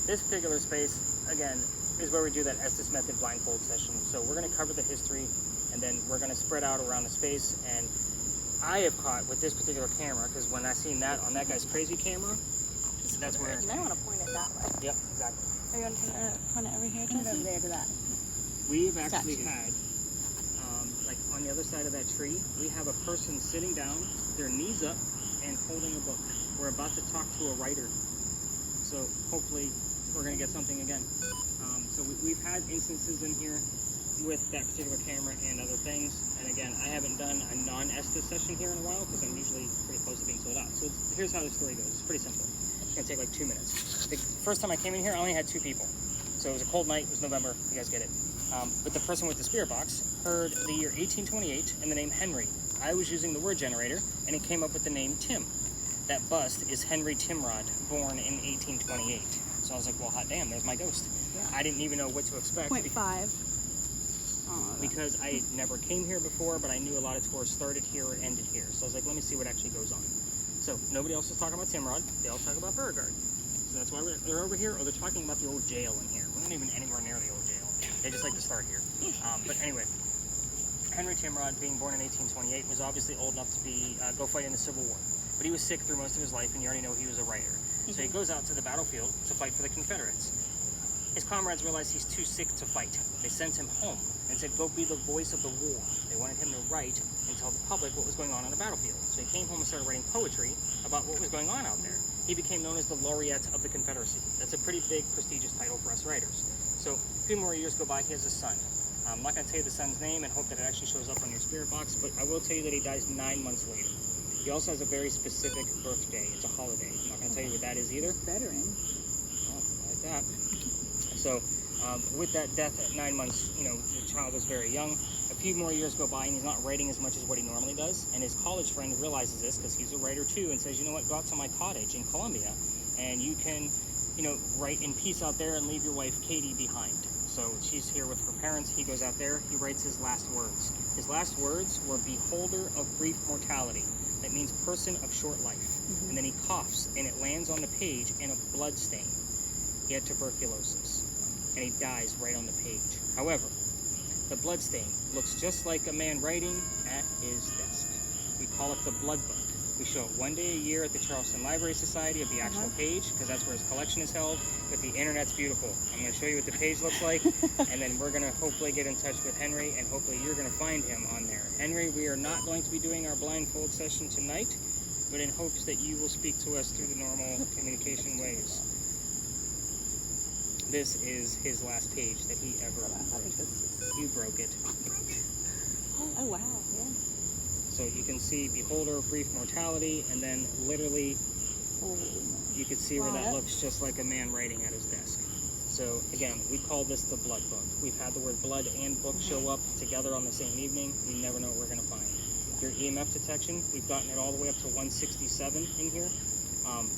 this particular space, again, is where we do that Estes method blindfold session. So we're going to cover the history, and then we're going to spread out around the space. And I have caught with this particular camera, because when I seen that on that guy's crazy camera, that's where. You might want to point it that way. Yep, exactly. Are you going to point it over here, Point it over Jesse? there to that. We've actually had, like on the other side of that tree, we have a person sitting down, their knees up, and holding a book. We're about to talk to a writer. So hopefully we're going to get something again. So we've had instances in here with that particular camera and other things. And again, I haven't done a non-Estes session here in a while because I'm usually pretty close to being sold out. So here's how the story goes. It's pretty simple. It's going to take like 2 minutes. The first time I came in here, I only had 2 people. So it was a cold night. It was November. You guys get it. But the person with the spirit box heard the year 1828 and the name Henry. I was using the word generator, and it came up with the name Tim. That bust is Henry Timrod, born in 1828. So I was like, well, hot damn, there's my ghost. Yeah. I didn't even know what to expect. 0.5. Because I never came here before, but I knew a lot of tours started here or ended here. So I was like, let me see what actually goes on. So nobody else is talking about Timrod. They all talk about Beauregard. So that's why they're over here, or they're talking about the old jail in here. We're not even anywhere near the old jail. They just like to start here. But anyway, Henry Timrod, being born in 1828, was obviously old enough to be go fight in the Civil War. But he was sick through most of his life, and you already know he was a writer. So he goes out to the battlefield to fight for the Confederates. His comrades realized he's too sick to fight. They sent him home and said, go be the voice of the war. They wanted him to write and tell the public what was going on the battlefield. So he came home and started writing poetry about what was going on out there. He became known as the Laureate of the Confederacy. That's a pretty big, prestigious title for us writers. So a few more years go by, he has a son. I'm not going to tell you the son's name and hope that it actually shows up on your spirit box, but I will tell you that he dies 9 months later. He also has a very specific birthday. It's a holiday. I'm not going to tell you what that is either. Veteran. Oh, like that. So with that death at 9 months, the child was very young. A few more years go by and he's not writing as much as what he normally does. And his college friend realizes this because he's a writer too and says, you know what, go out to my cottage in Colombia and you can, you know, write in peace out there and leave your wife Katie behind. So she's here with her parents. He goes out there, he writes his last words. His last words were beholder of brief mortality. That means person of short life. Mm-hmm. And then he coughs and it lands on the page in a blood stain. He had tuberculosis and he dies right on the page. However, the blood stain looks just like a man writing at his desk. We call it the blood book. We show it one day a year at the Charleston Library Society of the actual page, because that's where his collection is held, but the internet's beautiful. I'm going to show you what the page looks like, and then we're going to hopefully get in touch with Henry, and hopefully you're going to find him on there. Henry, we are not going to be doing our blindfold session tonight, but in hopes that you will speak to us through the normal communication ways. This is his last page that he ever wrote. You broke it. Oh wow, yeah. So you can see beholder, brief mortality, and then literally you can see where that looks just like a man writing at his desk. So again, we call this the blood book. We've had the word blood and book show up together on the same evening. We never know what we're going to find. Your EMF detection, we've gotten it all the way up to 167 in here.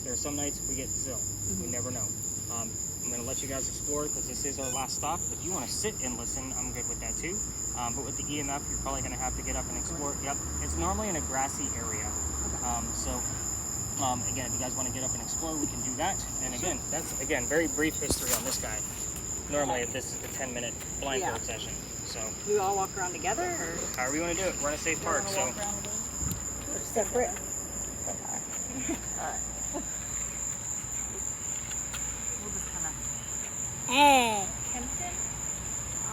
There are some nights we get 0. We never know. I'm going to let you guys explore because this is our last stop. If you want to sit and listen, I'm good with that too. But with the EMF, you're probably going to have to get up and explore. Yep, it's normally in a grassy area. Again, if you guys want to get up and explore, we can do that. And again, that's, again, very brief history on this guy. Normally, this is a 10-minute blindfold session. So Do we all walk around together, or however you want to do it. We're in a safe park, so. or separate? Alright. We'll just kind of... Hey. Kempton?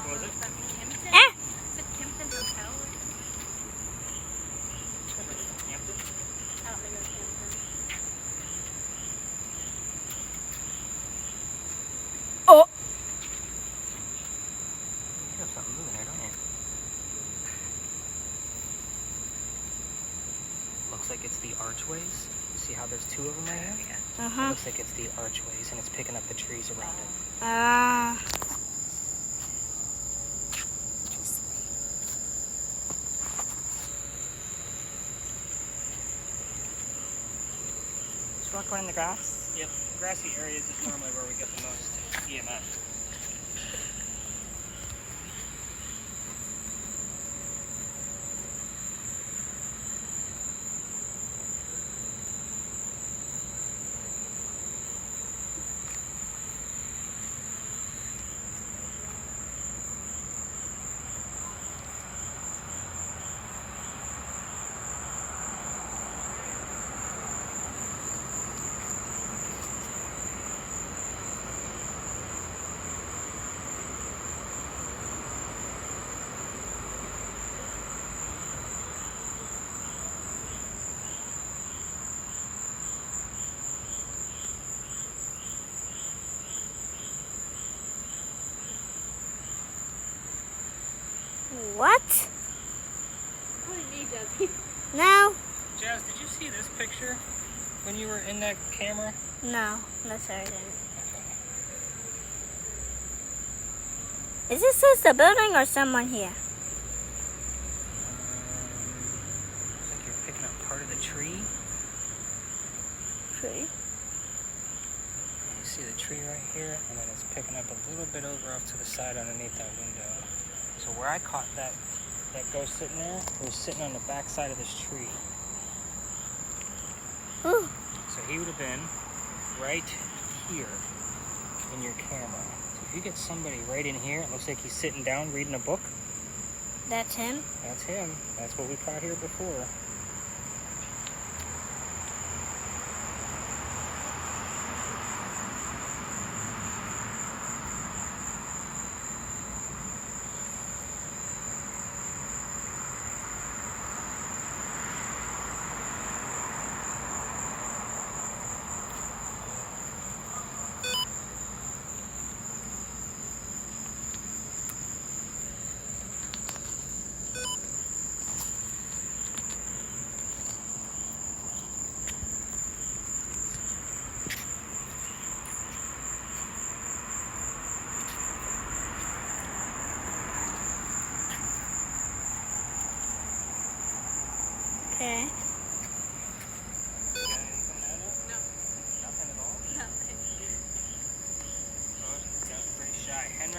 What was it? Kempton? Ah. Is it Kempton Hotel? Hampton? I don't think it was Kempton. Oh. You have something moving there, don't you? Looks like it's the archways. You see how there's 2 of them right here? It looks like it's the archways, and it's picking up the trees around it. Ah. Just walk around in the grass. Yep, grassy areas is normally where we get the most EMF. What? What did you need, Jesse? No. Jazz, did you see this picture when you were in that camera? No. No, sorry, I didn't. Is this just a building or someone here? Looks like you're picking up part of the tree. Tree. You see the tree right here, and then it's picking up a little bit over off to the side underneath that window. So where I caught that ghost sitting there, he was sitting on the back side of this tree. Ooh. So he would have been right here in your camera. So if you get somebody right in here, it looks like he's sitting down reading a book. That's him? That's him. That's what we caught here before.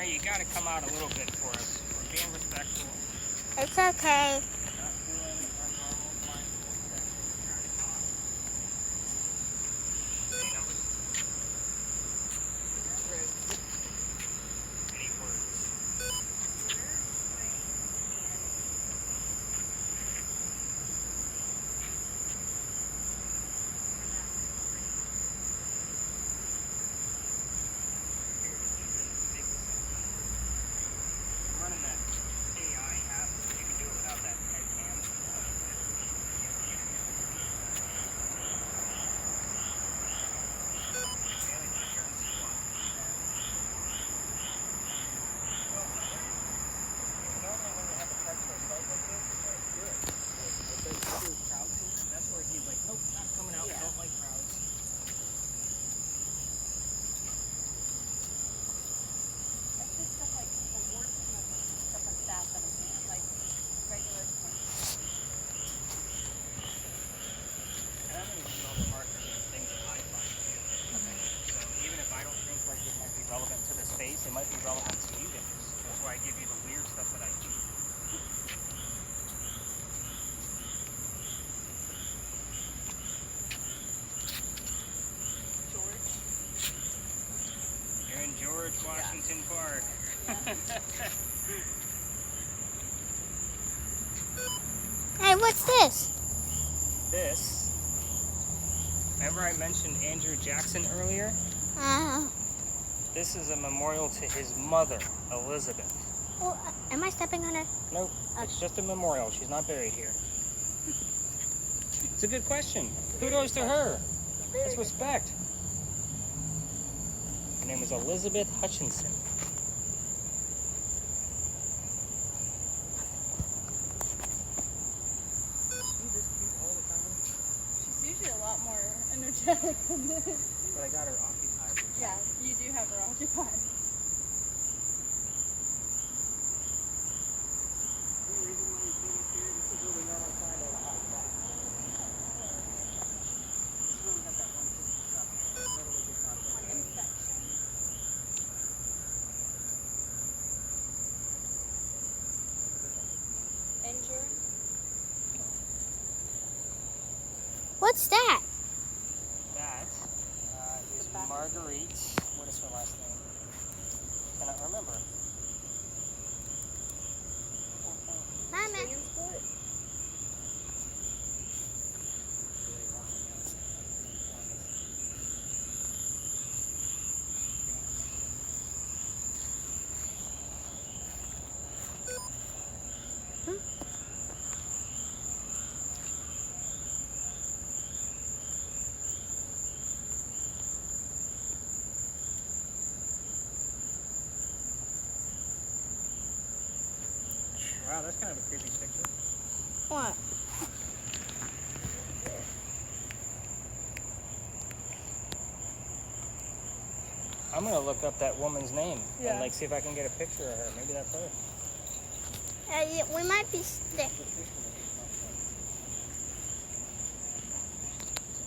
Mary, you gotta come out a little bit for us. We're being respectful. It's okay. Not doing our normal mindful thing. Trying to come out. Any numbers? Any words? I'm running that AI app. You can do it without that head cam. Normally when you have a text or a site like this, it's good. If there's other crowds here, that's where he's like, nope, not coming out. Yeah. Don't like crowds. It's just stuff like the worst stuff like that that I'm seeing, like regular things. And I'm going to use all the marketing and things that I find too. So even if I don't think like it might be relevant to the space, it might be relevant to you guys. That's why I give you the weird stuff that I do. George. You're in George Washington Park. Hey, what's this? This, remember I mentioned Andrew Jackson earlier? This is a memorial to his mother, Elizabeth. Oh, am I stepping on her? Nope, it's just a memorial. She's not buried here. It's a good question. Kudos to her. It's respect. Her name was Elizabeth Hutchinson. She's usually a lot more energetic than this. But I got her occupied. Yeah, you do have her occupied. Injured? What's that? That is Marguerite. What is her last name? Cannot remember. Mama. Wow, that's kind of a creepy picture. What? I'm gonna look up that woman's name Yeah. and like see if I can get a picture of her. Maybe that's her. Yeah, we might be stick.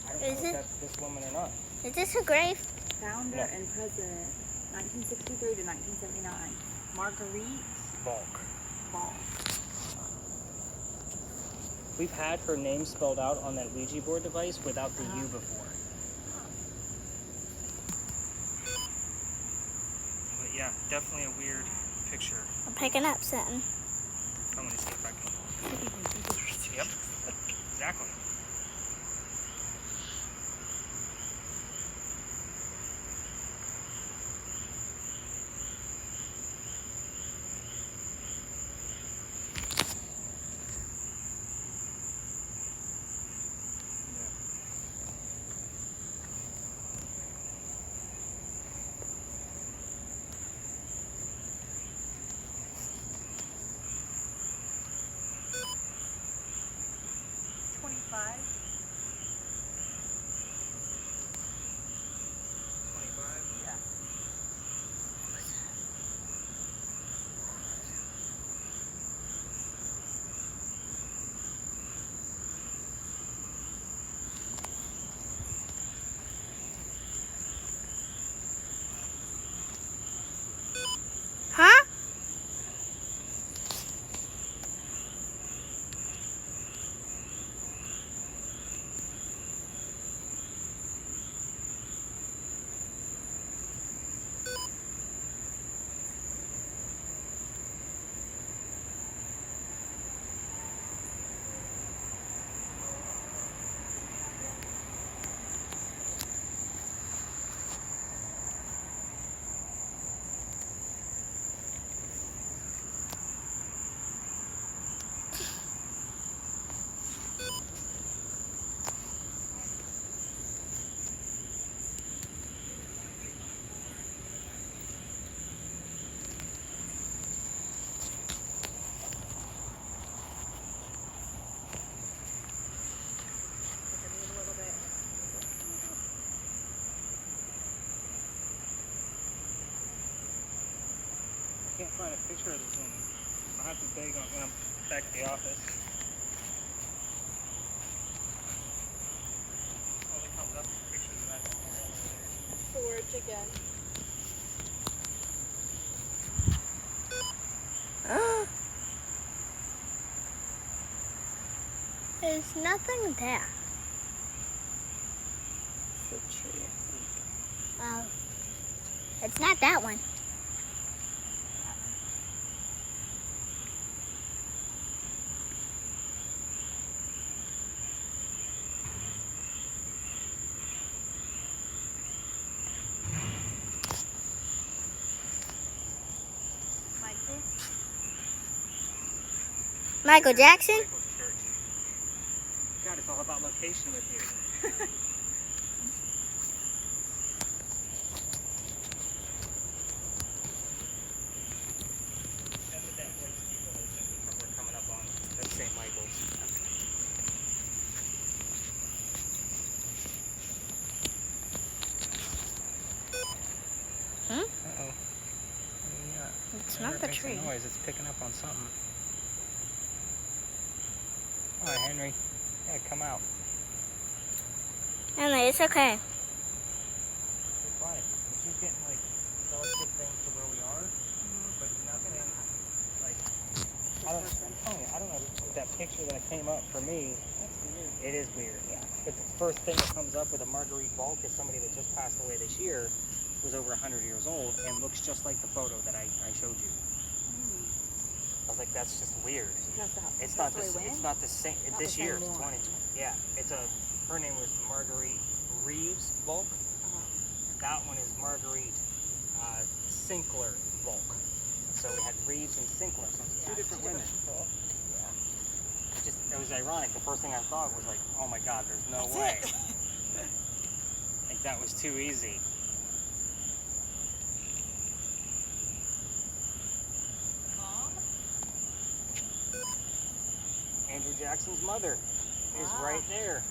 I don't Is know it? if that's this woman or not. Is this a grave? Founder No. and president, 1963 to 1979. Marguerite Bulk. Ball. We've had her name spelled out on that Ouija board device without the U before. But yeah, definitely a weird picture. I'm picking up something. I'm gonna see if I can. Yep. Exactly. can't find a picture of this woman. I'll have to beg on when I'm back at the office. All that comes up is pictures of that. Storage again. There's nothing there. It's the tree, I think. Oh. It's not that one. Michael Jackson? Michael's church. God, it's all about location with you. That's what that place people that we're coming up on. That's St. Michael's. Hmm? Uh-oh. Yeah. It's not the tree. Noise. It's picking up on something. All right, Henry. Yeah, come out. Emily, it's okay. You're fine. She's getting like relative things to where we are, but nothing like. I'm telling you, I don't know if that picture that came up for me. That's weird. It is weird. Yeah. But the first thing that comes up with a Marguerite Bulk is somebody that just passed away this year, was over 100 years old, and looks just like the photo that I showed you. I was like, that's just weird. It's not the same. Not This the year, same it's one. 2020. Yeah, it's a. Her name was Marguerite Reeves Bulk. That one is Marguerite Sinclair Bulk. So we had Reeves and Sinclair. So it's two different women. It was ironic. The first thing I thought was like, oh my God, there's no way. Like that was too easy. Andrew Jackson's mother is right there.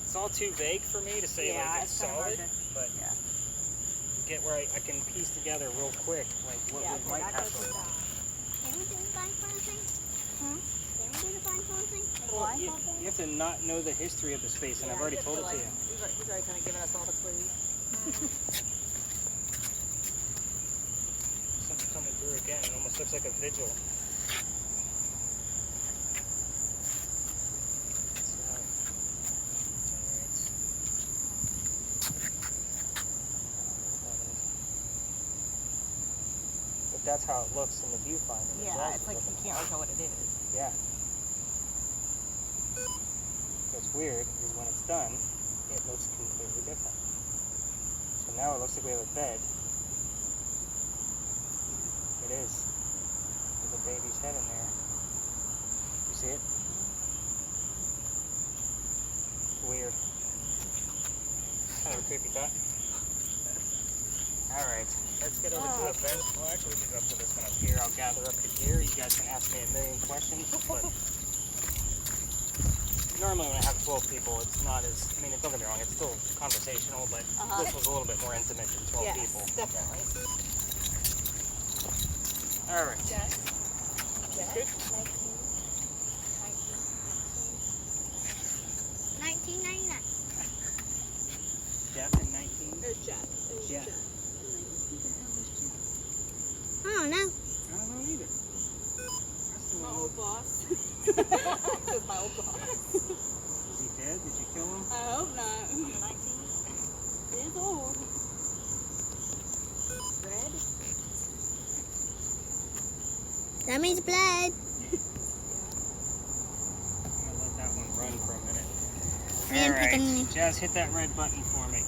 It's all too vague for me to say like it's kinda hard solid, to- but yeah. get where I can piece together real quick like what we might have to. Can we do the blindfold thing? Hmm? Can we do the blindfold thing? Well, you have to not know the history of the space, and I've already told it to you. He's already kind of given us all the clues. Something coming through again. It almost looks like a vigil. But that's how it looks in the viewfinder. Yeah, it's like you can't really tell what it is. Yeah. What's weird is when it's done, it looks completely different. So now it looks like we have a bed. It is. With a baby's head in there. You see it? Weird. Kind of a creepy thought. Alright, let's get over to the bench. Well, actually, we can go up to this one up here. I'll gather up to here. You guys can ask me a million questions, but normally when I have 12 people, it's not as, I mean, don't get me wrong, it's still conversational, but this was a little bit more intimate than 12 Yes, people. definitely. All right. Jess? Good. 1999. Jeff in 19. Or Jeff. It was Jeff. Jeff. I don't know. I don't know either. That's the My one. old boss. This is my old boss. Is he dead? Did you kill him? I hope not. 19. He is old. Red? That means blood. I'm gonna let that one run for a minute. I am All right, picking- Jazz, hit that red button for me.